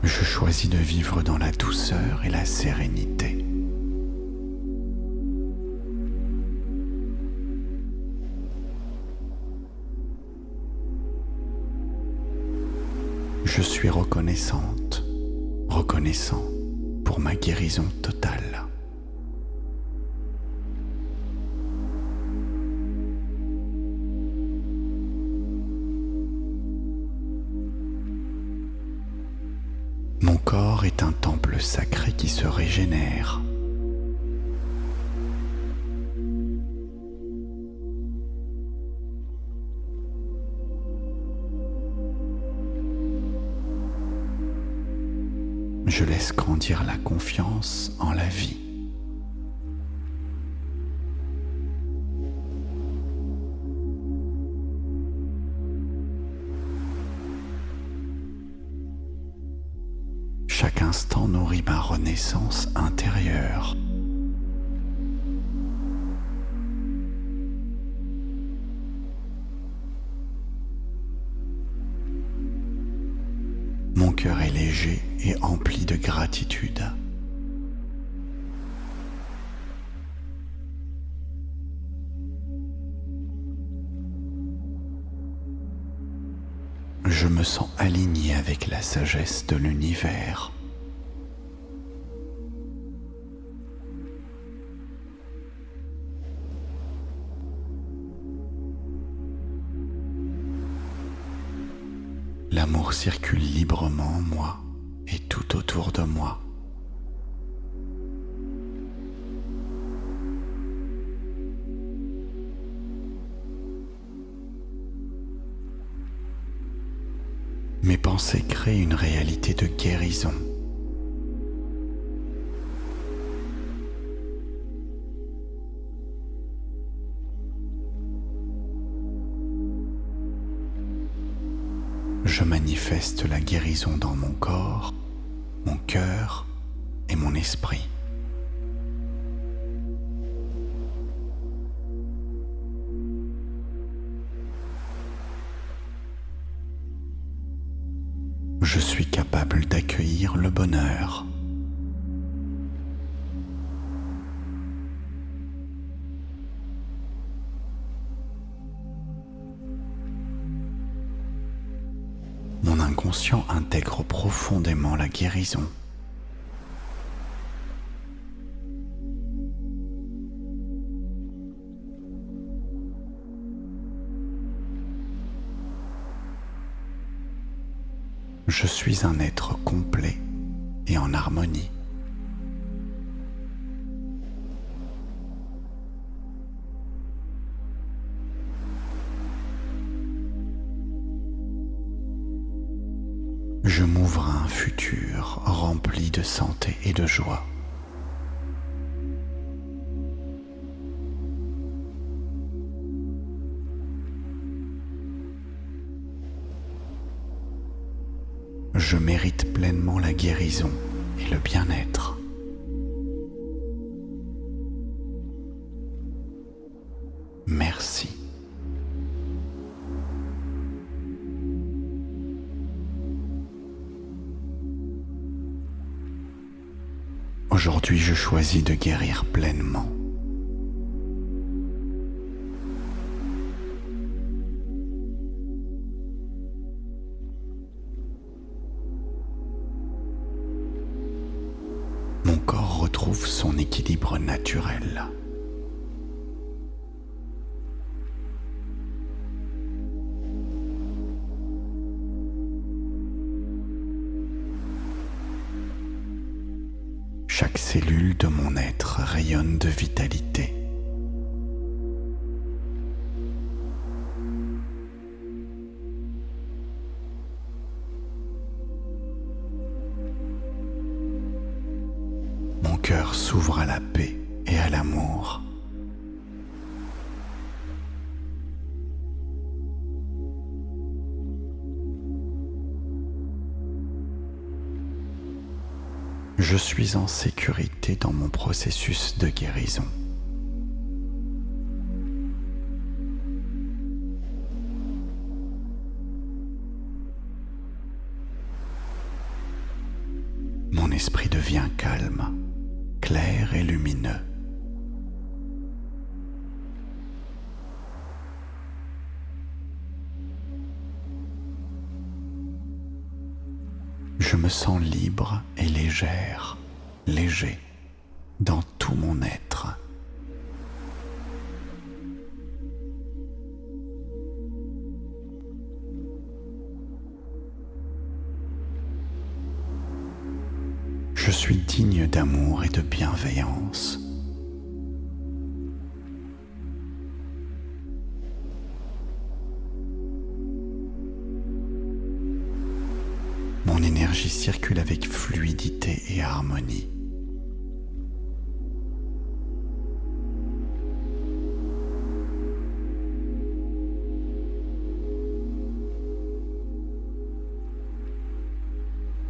Je choisis de vivre dans la douceur et la sérénité. Je suis reconnaissante, reconnaissant pour ma guérison totale. Mon corps est un temple sacré qui se régénère. Je laisse grandir la confiance en la vie. Chaque instant nourrit ma renaissance intérieure. Mon cœur est léger et empli de gratitude. Je me sens aligné avec la sagesse de l'univers. L'amour circule librement en moi et tout autour de moi. Mes pensées créent une réalité de guérison. Je manifeste la guérison dans mon corps, mon cœur et mon esprit. Je suis capable d'accueillir le bonheur. Mon inconscient intègre profondément la guérison. Je suis un être complet et en harmonie. Je m'ouvre à un futur rempli de santé et de joie. Je mérite pleinement la guérison et le bien-être. Merci. Aujourd'hui, je choisis de guérir pleinement. Mon corps retrouve son équilibre naturel. Chaque cellule de mon être rayonne de vitalité. Mon cœur s'ouvre à la paix et à l'amour. Je suis en sécurité dans mon processus de guérison. Mon esprit devient calme, clair et lumineux. Je me sens libre et légère, léger, dans tout mon être. Je suis digne d'amour et de bienveillance. Mon énergie circule avec fluidité et harmonie.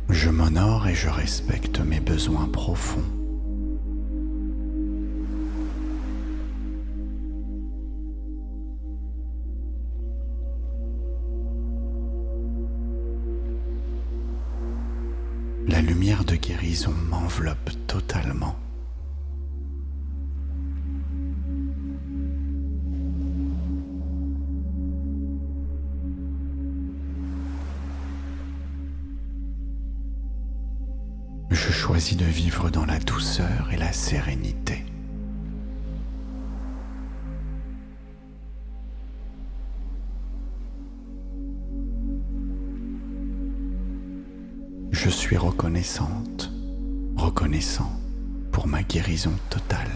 Je m'honore et je respecte mes besoins profonds. La lumière de guérison m'enveloppe totalement. Je choisis de vivre dans la douceur et la sérénité. Je suis reconnaissante, reconnaissant pour ma guérison totale.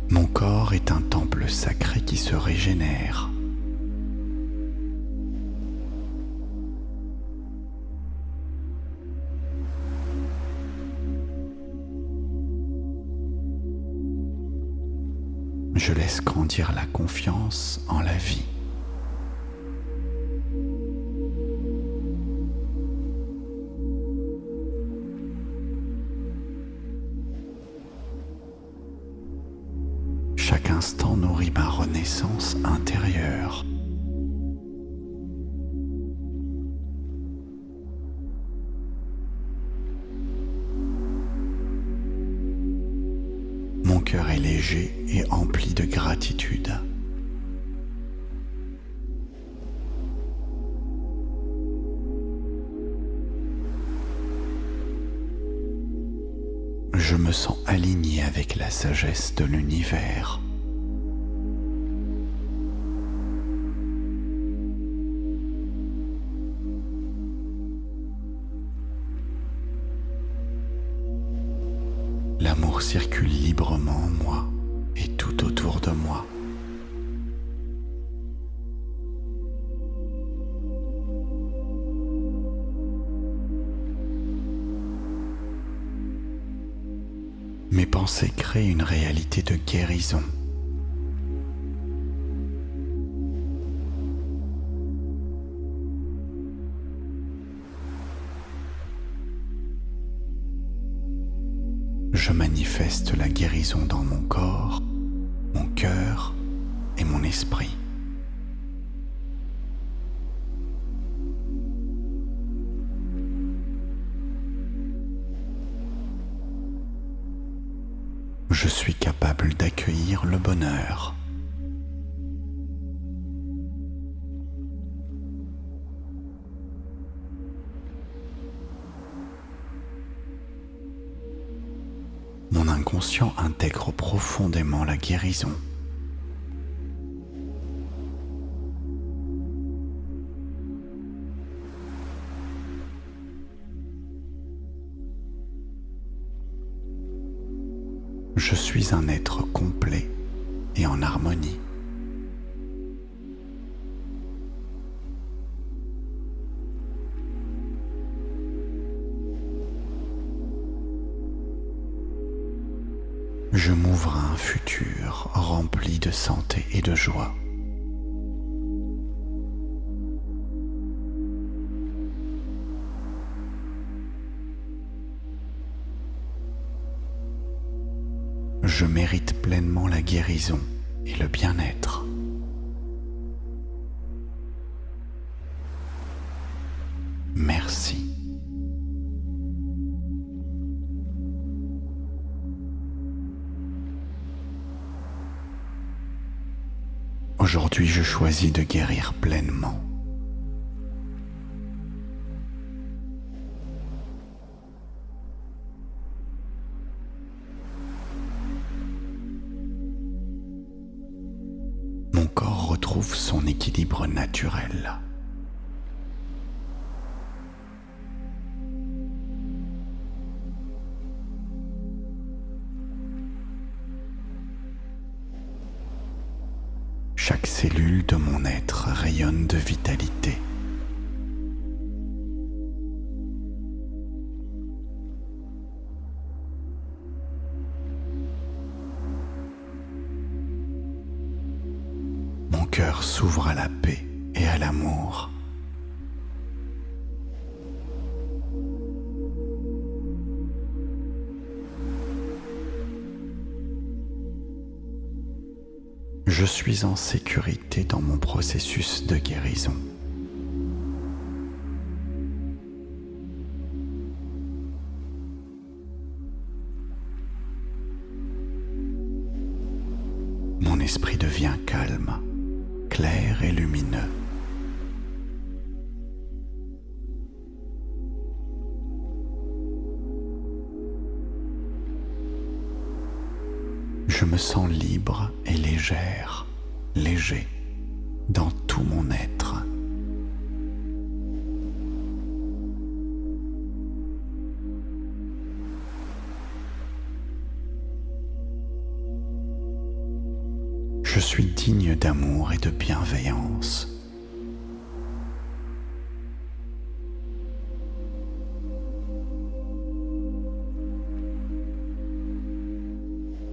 Mon corps est un temple sacré qui se régénère. Je laisse grandir la confiance en la vie. Chaque instant nourrit ma renaissance intérieure. Mon cœur est léger et empli de gratitude. Je me sens aligné avec la sagesse de l'univers. L'amour circule librement en moi et tout autour de moi. Mes pensées créent une réalité de guérison. Je manifeste la guérison dans mon corps, mon cœur et mon esprit. Je suis capable d'accueillir le bonheur. Mon inconscient intègre profondément la guérison. Je suis un être complet et en harmonie. Je m'ouvre à un futur rempli de santé et de joie. Je mérite pleinement la guérison et le bien-être. Merci. Aujourd'hui, je choisis de guérir pleinement. Mon corps retrouve son équilibre naturel. Chaque cellule de mon être rayonne de vitalité. Mon cœur s'ouvre à la paix et à l'amour. Je suis en sécurité dans mon processus de guérison. Mon esprit devient calme, clair et lumineux. Je me sens libre et légère, léger, dans tout mon être. Je suis digne d'amour et de bienveillance.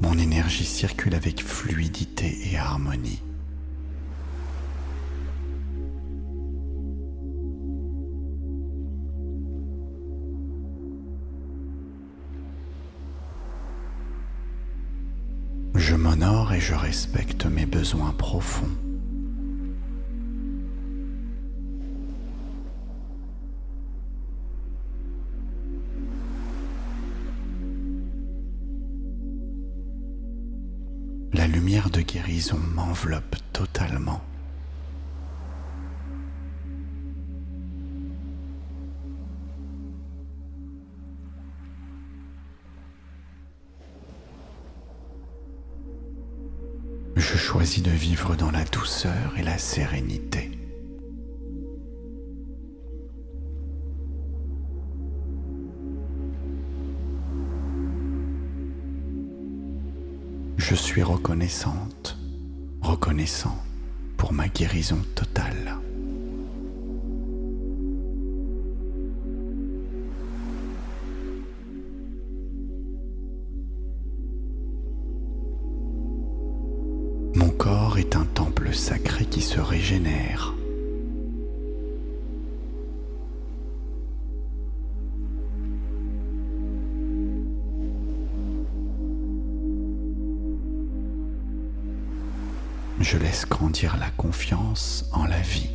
Mon énergie circule avec fluidité et harmonie. Je m'honore et je respecte mes besoins profonds. La lumière de guérison m'enveloppe totalement. Je choisis de vivre dans la douceur et la sérénité. Je suis reconnaissante, reconnaissant pour ma guérison totale. Mon corps est un temple sacré qui se régénère. Je laisse grandir la confiance en la vie.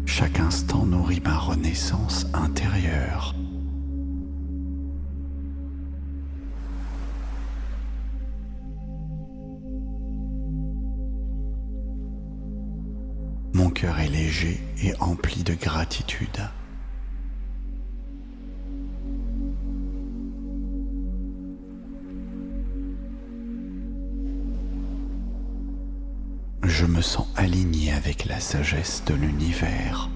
Chaque instant nourrit ma renaissance intérieure. Mon cœur est léger et empli de gratitude. Je me sens aligné avec la sagesse de l'univers.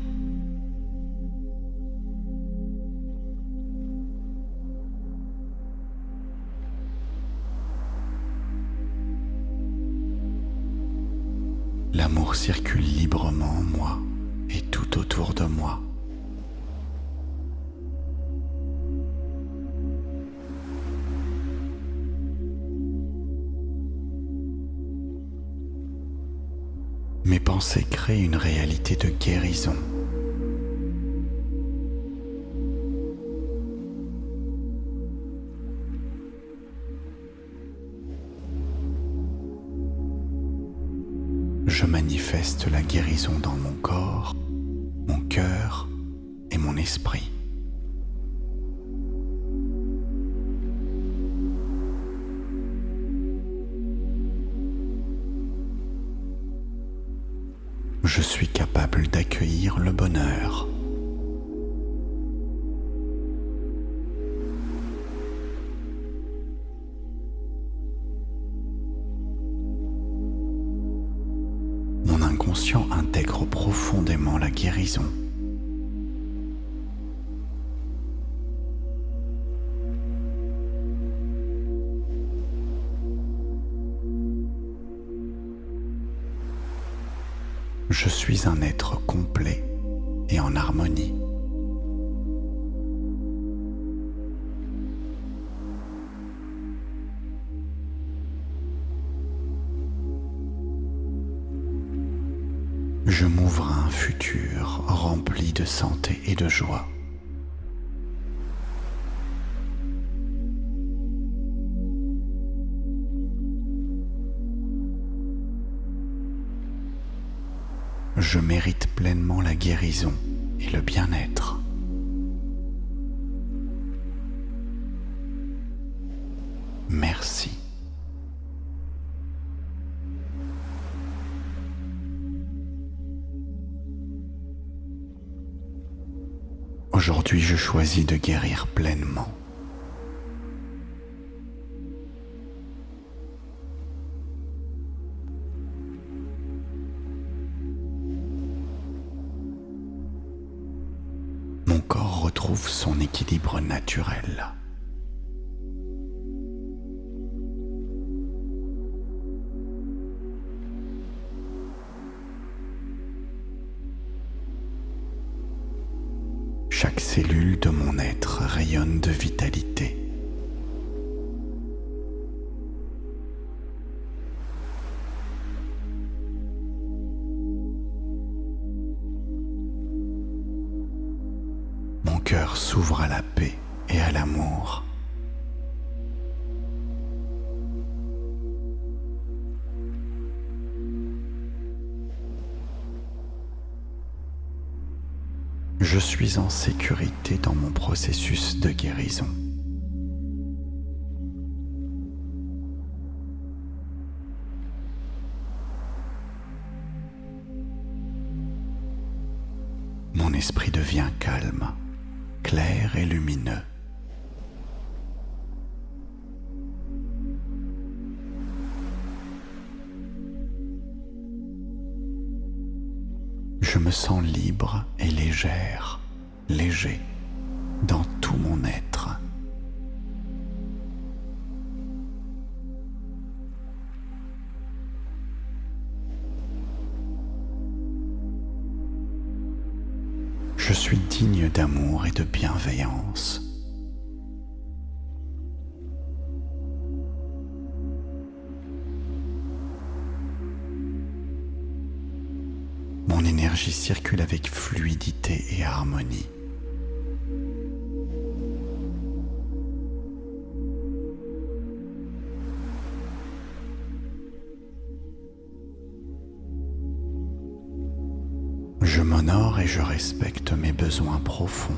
L'amour circule librement en moi et tout autour de moi. Mes pensées créent une réalité de guérison. Je manifeste la guérison dans mon corps, mon cœur et mon esprit. Je suis capable d'accueillir le bonheur. Mon inconscient intègre profondément la guérison. Je suis un être complet et en harmonie. Je m'ouvre à un futur rempli de santé et de joie. Je mérite pleinement la guérison et le bien-être. Merci. Aujourd'hui, je choisis de guérir pleinement. Mon corps retrouve son équilibre naturel. Chaque cellule de mon être rayonne de vitalité. Mon cœur s'ouvre à la paix et à l'amour. Je suis en sécurité dans mon processus de guérison. Mon esprit devient calme, clair et lumineux. Je me sens libre et légère, léger, dans tout mon être. Je suis digne d'amour et de bienveillance. Mon énergie circule avec fluidité et harmonie. Je m'honore et je respecte mes besoins profonds.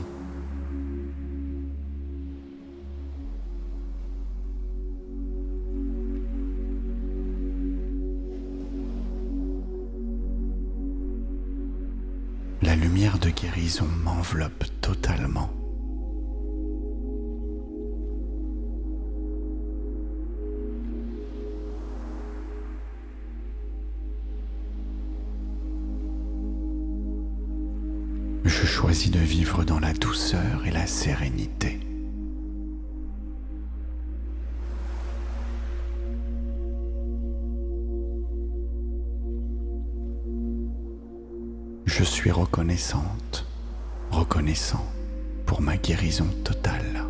La lumière de guérison m'enveloppe totalement. Je choisis de vivre dans la douceur et la sérénité. Je suis reconnaissante, reconnaissant pour ma guérison totale.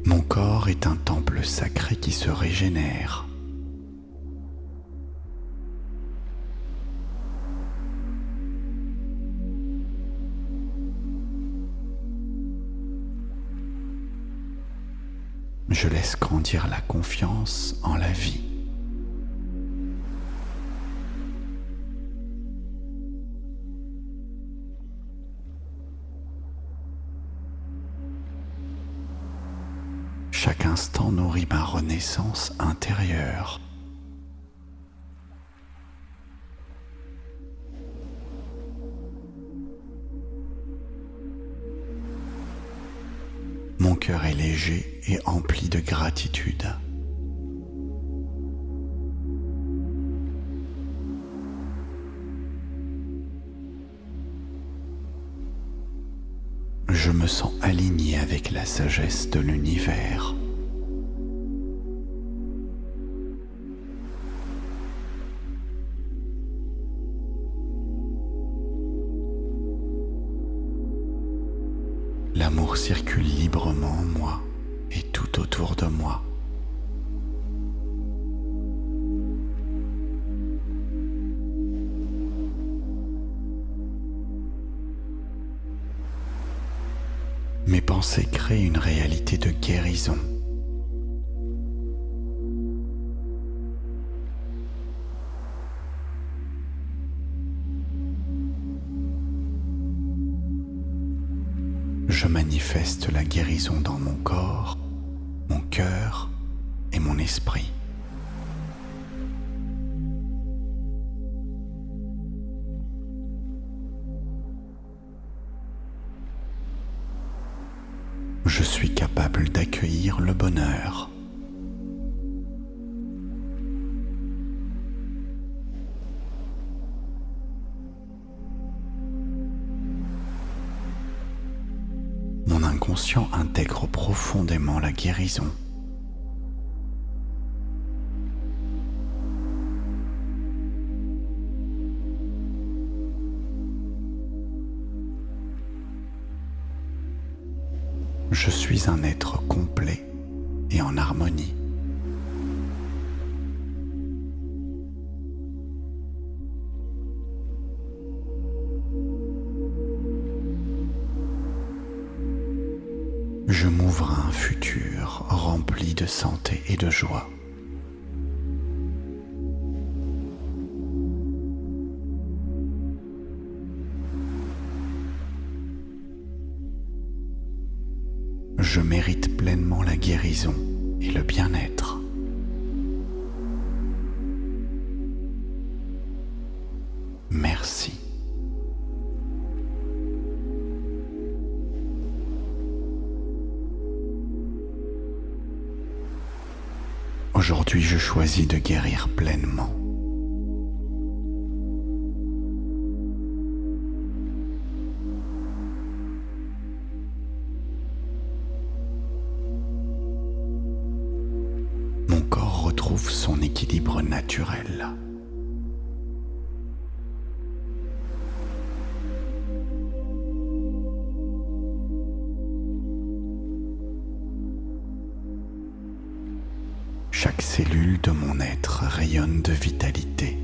Mon corps est un temple sacré qui se régénère. Je laisse grandir la confiance en la vie. Chaque instant nourrit ma renaissance intérieure. Mon cœur est léger et empli de gratitude. je me sens aligné avec la sagesse de l'univers. L'amour circule librement en moi et tout autour de moi. Mes pensées créent une réalité de guérison. Je manifeste la guérison dans mon corps, mon cœur et mon esprit. Je suis capable d'accueillir le bonheur. Mon inconscient intègre profondément la guérison. Je suis un être complet et en harmonie. Je m'ouvre à un futur rempli de santé et de joie. Je mérite pleinement la guérison et le bien-être. Merci. Aujourd'hui, je choisis de guérir pleinement. Mon corps retrouve son équilibre naturel. Chaque cellule de mon être rayonne de vitalité.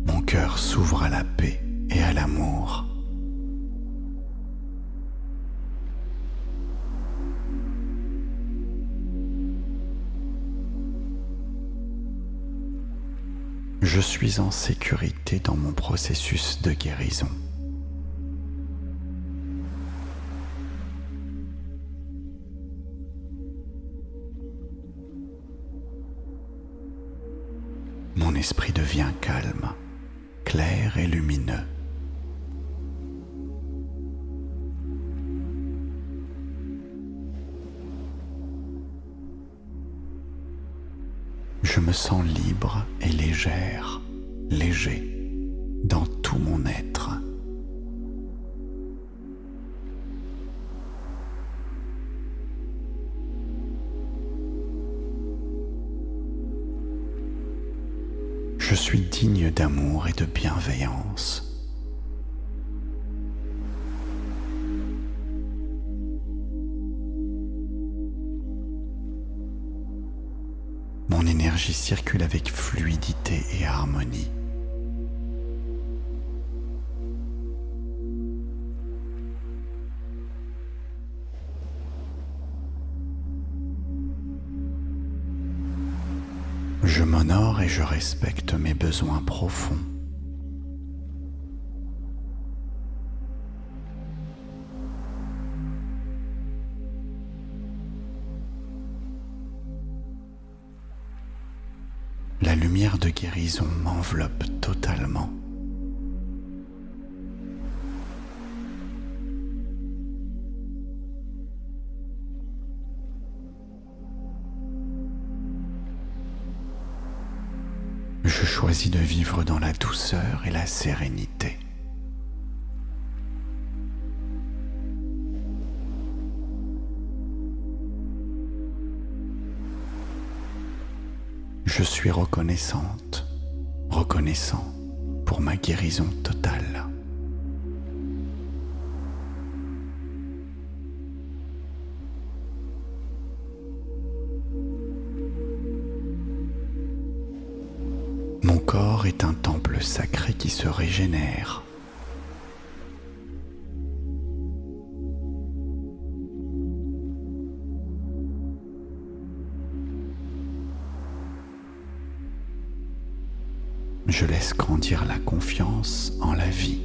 Mon cœur s'ouvre à la paix et à l'amour. Je suis en sécurité dans mon processus de guérison. Mon esprit devient calme, clair et lumineux. Je me sens libre et légère, léger, dans tout mon être. Je suis digne d'amour et de bienveillance. Mon énergie circule avec fluidité et harmonie. Je m'honore et je respecte mes besoins profonds. La lumière de guérison m'enveloppe totalement. Je choisis de vivre dans la douceur et la sérénité. Je suis reconnaissante, reconnaissant pour ma guérison totale. Mon corps est un temple sacré qui se régénère. Je laisse grandir la confiance en la vie.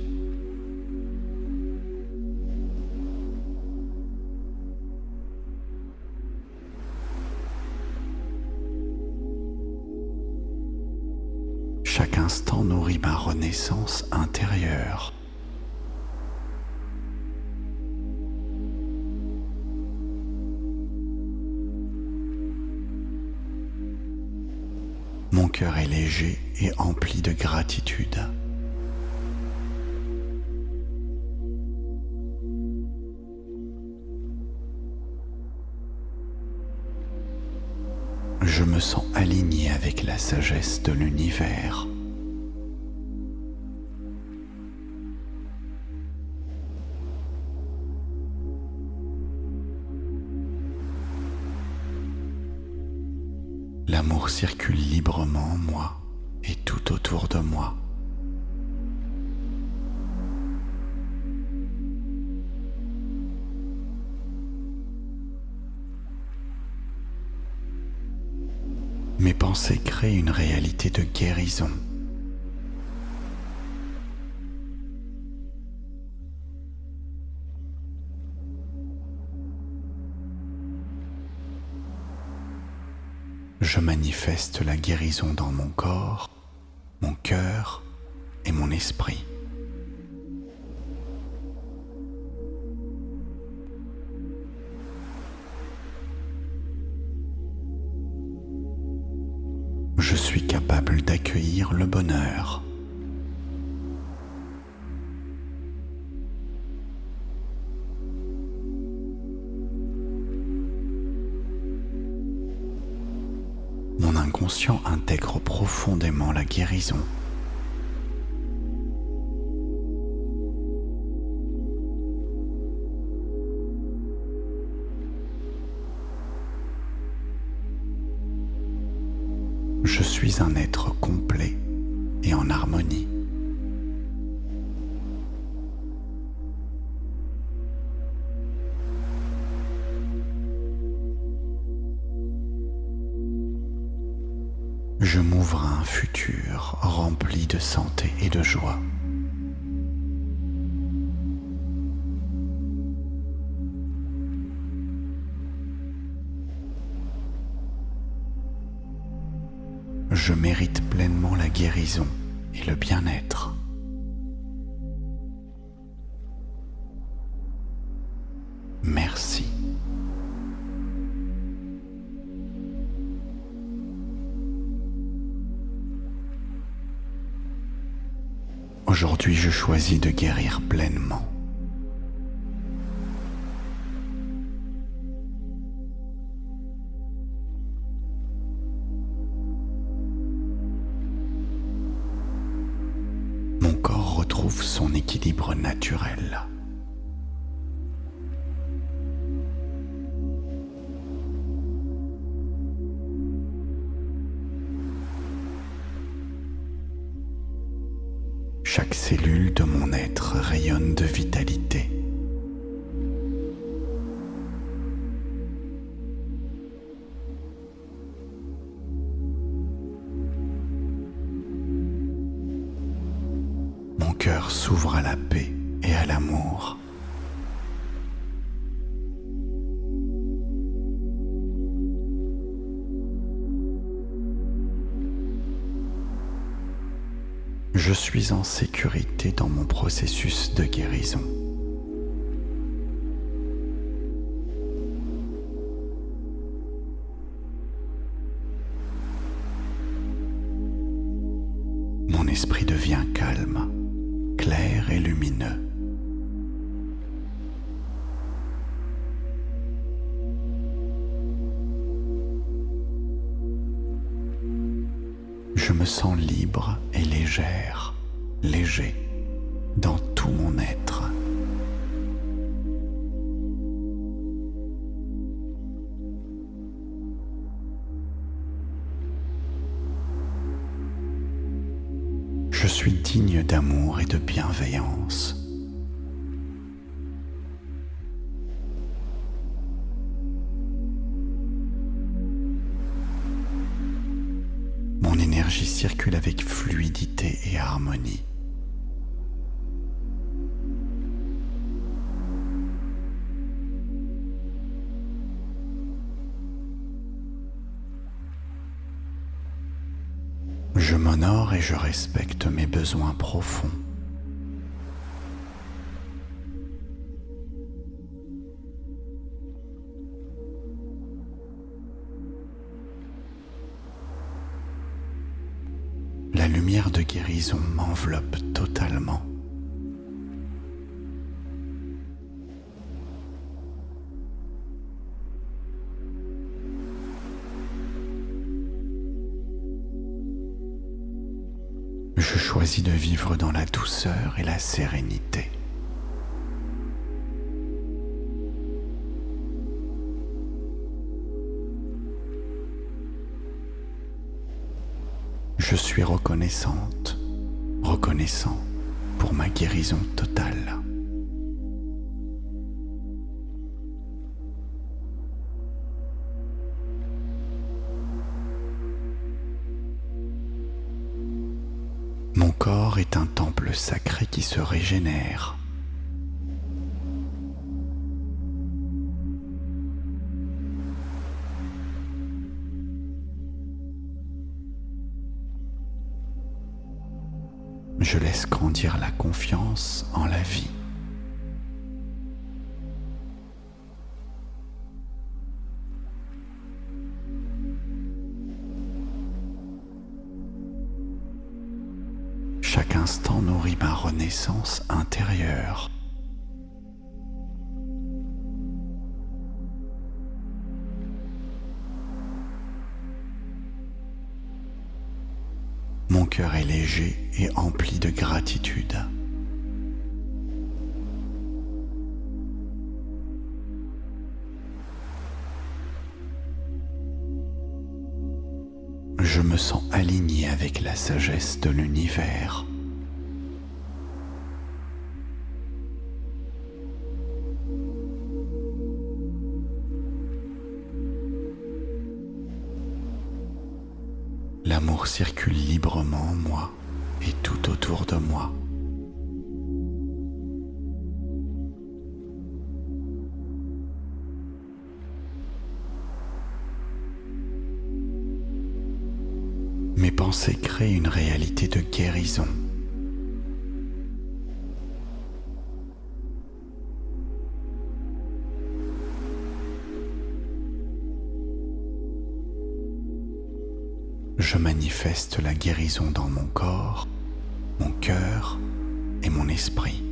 Chaque instant nourrit ma renaissance intérieure. Mon cœur est léger et empli de gratitude. Je me sens aligné avec la sagesse de l'univers. L'amour circule librement en moi et tout autour de moi. Mes pensées créent une réalité de guérison. Je manifeste la guérison dans mon corps, mon cœur et mon esprit. Je suis capable d'accueillir le bonheur. Mon inconscient intègre profondément la guérison. Je suis un être complet et en harmonie. Je m'ouvre à un futur rempli de santé et de joie. Je mérite pleinement la guérison et le bien-être. Merci. Aujourd'hui, je choisis de guérir pleinement. Mon corps retrouve son équilibre naturel. Chaque cellule de mon être rayonne de vitalité. Mon cœur s'ouvre à la paix et à l'amour. Je suis en sécurité dans mon processus de guérison. esprit devient calme, clair et lumineux. Je me sens libre et légère, léger, dans tout mon être. Je suis digne d'amour et de bienveillance. Mon énergie circule avec fluidité et harmonie. Je m'honore et je respecte mes besoins profonds. La lumière de guérison m'enveloppe totalement. Je choisis de vivre dans la douceur et la sérénité. Je suis reconnaissante, reconnaissant pour ma guérison totale. Mon corps est un temple sacré qui se régénère. Je laisse grandir la confiance en la vie. Chaque instant nourrit ma renaissance intérieure. Mon cœur est léger et empli de gratitude. Je me sens aligné avec la sagesse de l'univers. L'amour circule librement en moi et tout autour de moi. Mes pensées créent une réalité de guérison. Je manifeste la guérison dans mon corps, mon cœur et mon esprit.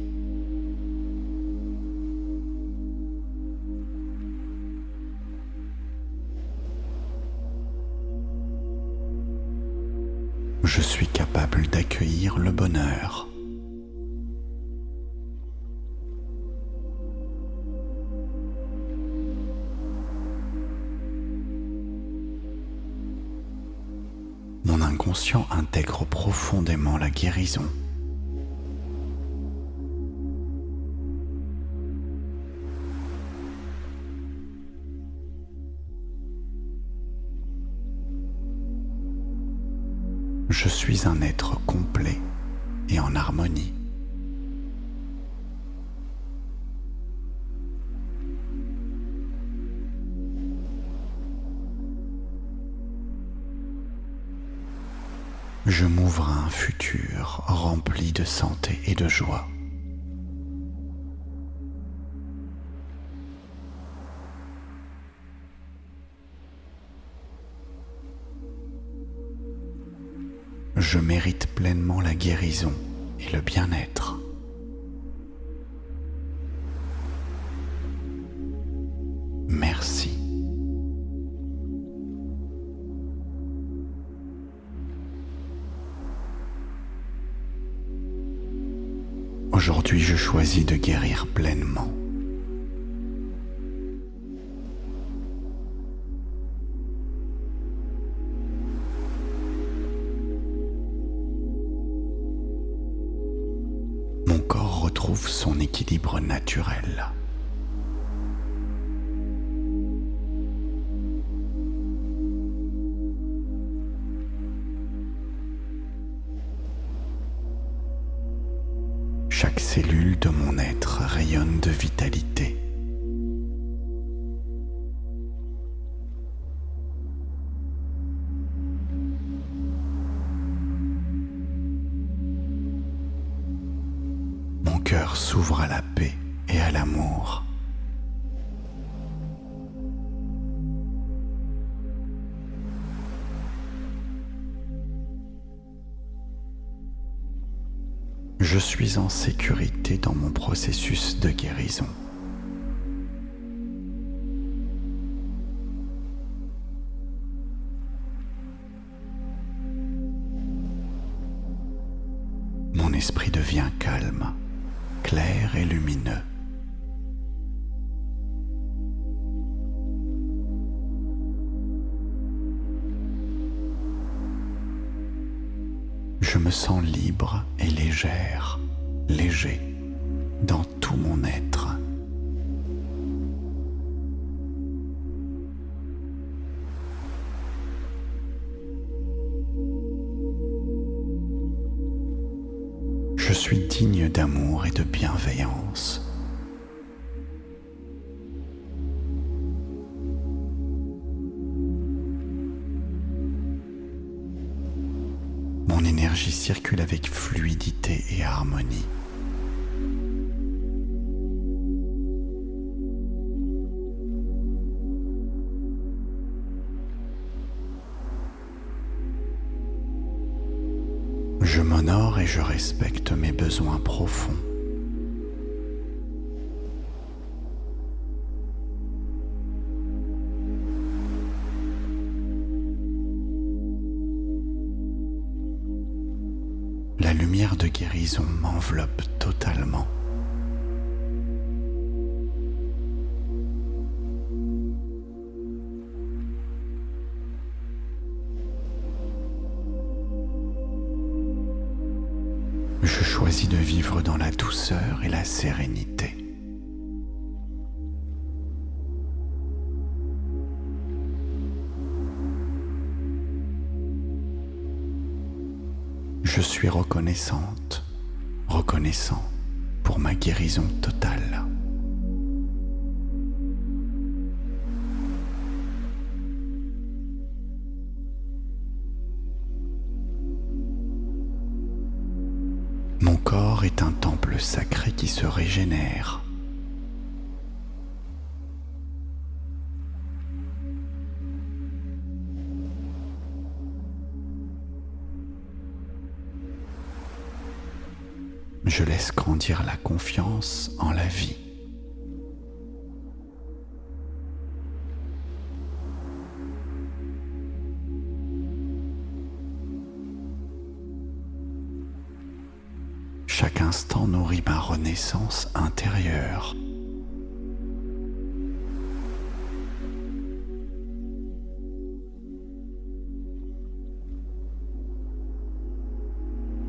Je suis capable d'accueillir le bonheur. Mon inconscient intègre profondément la guérison. Je suis un être complet et en harmonie. Je m'ouvre à un futur rempli de santé et de joie. je mérite pleinement la guérison et le bien-être. Merci. Aujourd'hui, je choisis de guérir pleinement. Mon corps retrouve son équilibre naturel. Chaque cellule de mon être rayonne de vitalité. Mon cœur s'ouvre à la paix et à l'amour. Je suis en sécurité dans mon processus de guérison. Mon esprit devient calme, clair et lumineux. Je me sens libre et légère, léger, dans tout mon être. Je suis digne d'amour et de bienveillance. Mon énergie circule avec fluidité et harmonie. Je m'honore et je respecte mes besoins profonds. La lumière de guérison m'enveloppe totalement. Je choisis de vivre dans la douceur et la sérénité. Je suis reconnaissante, reconnaissant pour ma guérison totale. Mon corps est un temple sacré qui se régénère. Je laisse grandir la confiance en la vie. Chaque instant nourrit ma renaissance intérieure.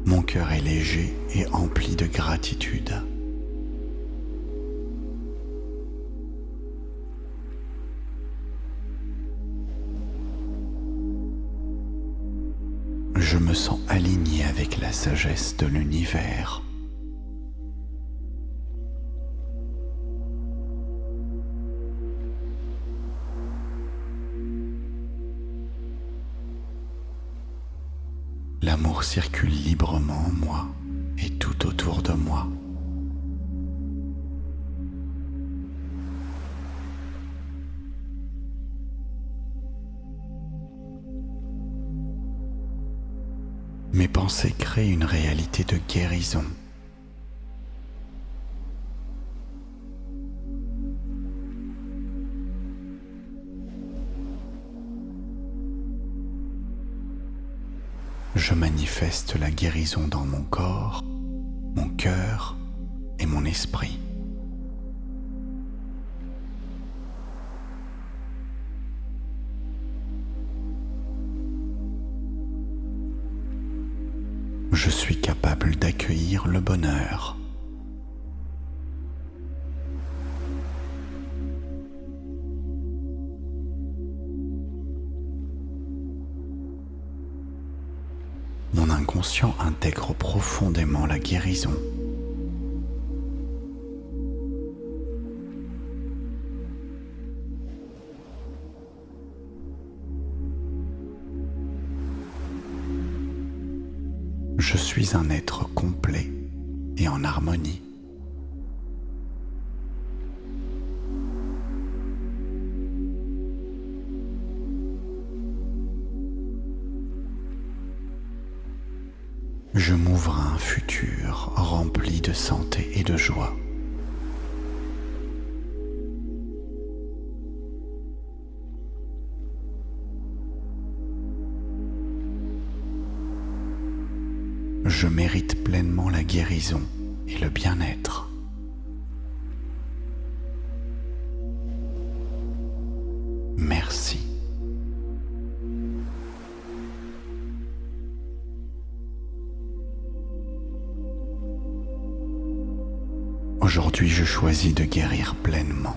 Mon cœur est léger et empli de gratitude. Je me sens aligné avec la sagesse de l'univers. L'amour circule librement en moi et tout autour de moi. Mes pensées créent une réalité de guérison. Je manifeste la guérison dans mon corps, mon cœur et mon esprit. Je suis capable d'accueillir le bonheur. Mon inconscient intègre profondément la guérison. Je suis un être complet et en harmonie. Je m'ouvre à un futur rempli de santé et de joie. Je mérite pleinement la guérison et le bien-être. Merci. Aujourd'hui, je choisis de guérir pleinement.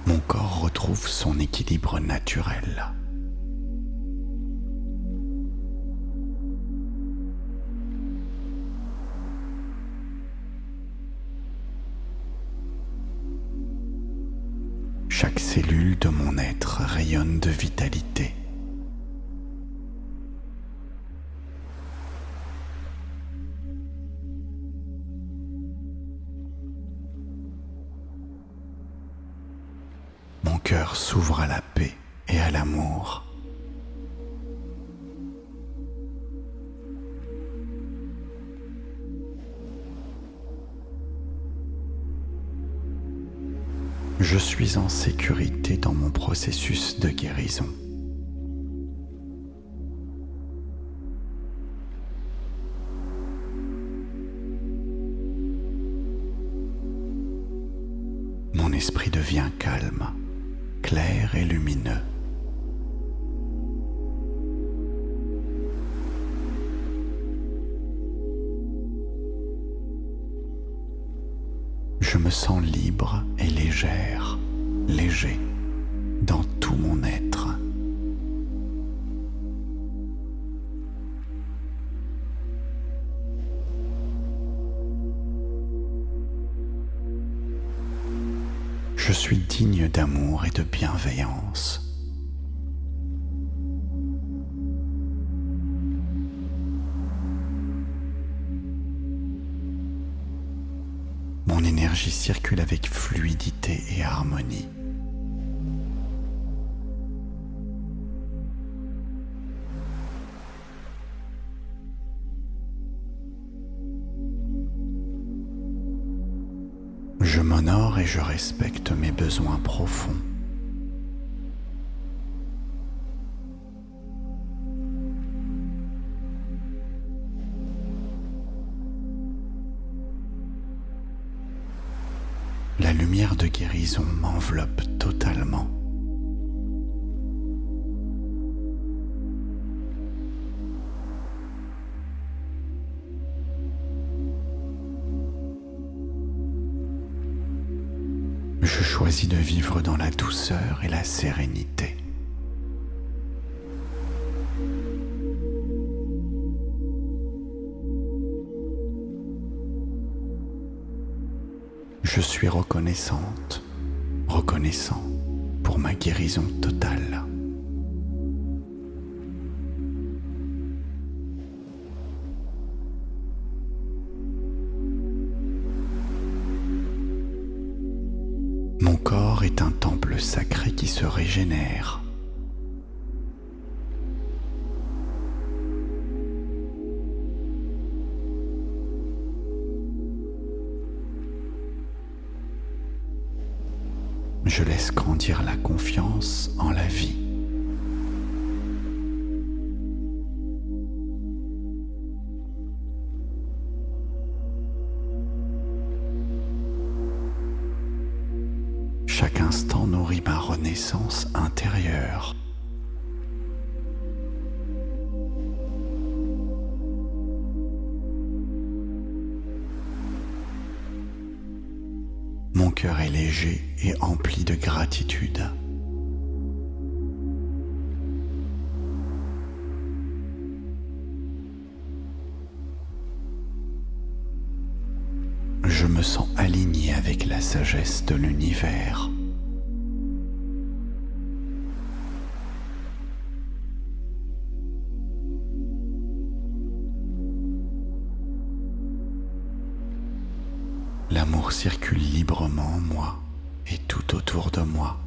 Mon corps retrouve son équilibre naturel. Chaque cellule de mon être rayonne de vitalité. Mon cœur s'ouvre à la paix et à l'amour. Je suis en sécurité dans mon processus de guérison. Mon esprit devient calme, clair et lumineux. Je me sens libre et légère, léger, dans tout mon être. Je suis digne d'amour et de bienveillance. Mon énergie circule avec fluidité et harmonie. Je m'honore et je respecte mes besoins profonds. La lumière de guérison m'enveloppe totalement. Je choisis de vivre dans la douceur et la sérénité. Je suis reconnaissante, reconnaissant pour ma guérison totale. corps est un temple sacré qui se régénère. Je laisse grandir la confiance en la vie. Chaque instant nourrit ma renaissance intérieure. Mon cœur est léger et empli de gratitude. Je me sens aligné avec la sagesse de l'univers. L'amour circule librement en moi et tout autour de moi.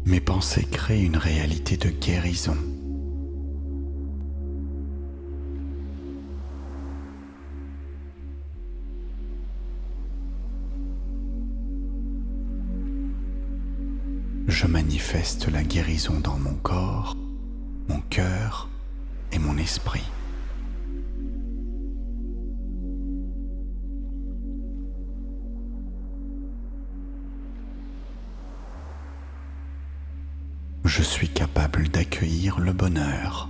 Mes pensées créent une réalité de guérison. Je manifeste la guérison dans mon corps, mon cœur et mon esprit. Je suis capable d'accueillir le bonheur.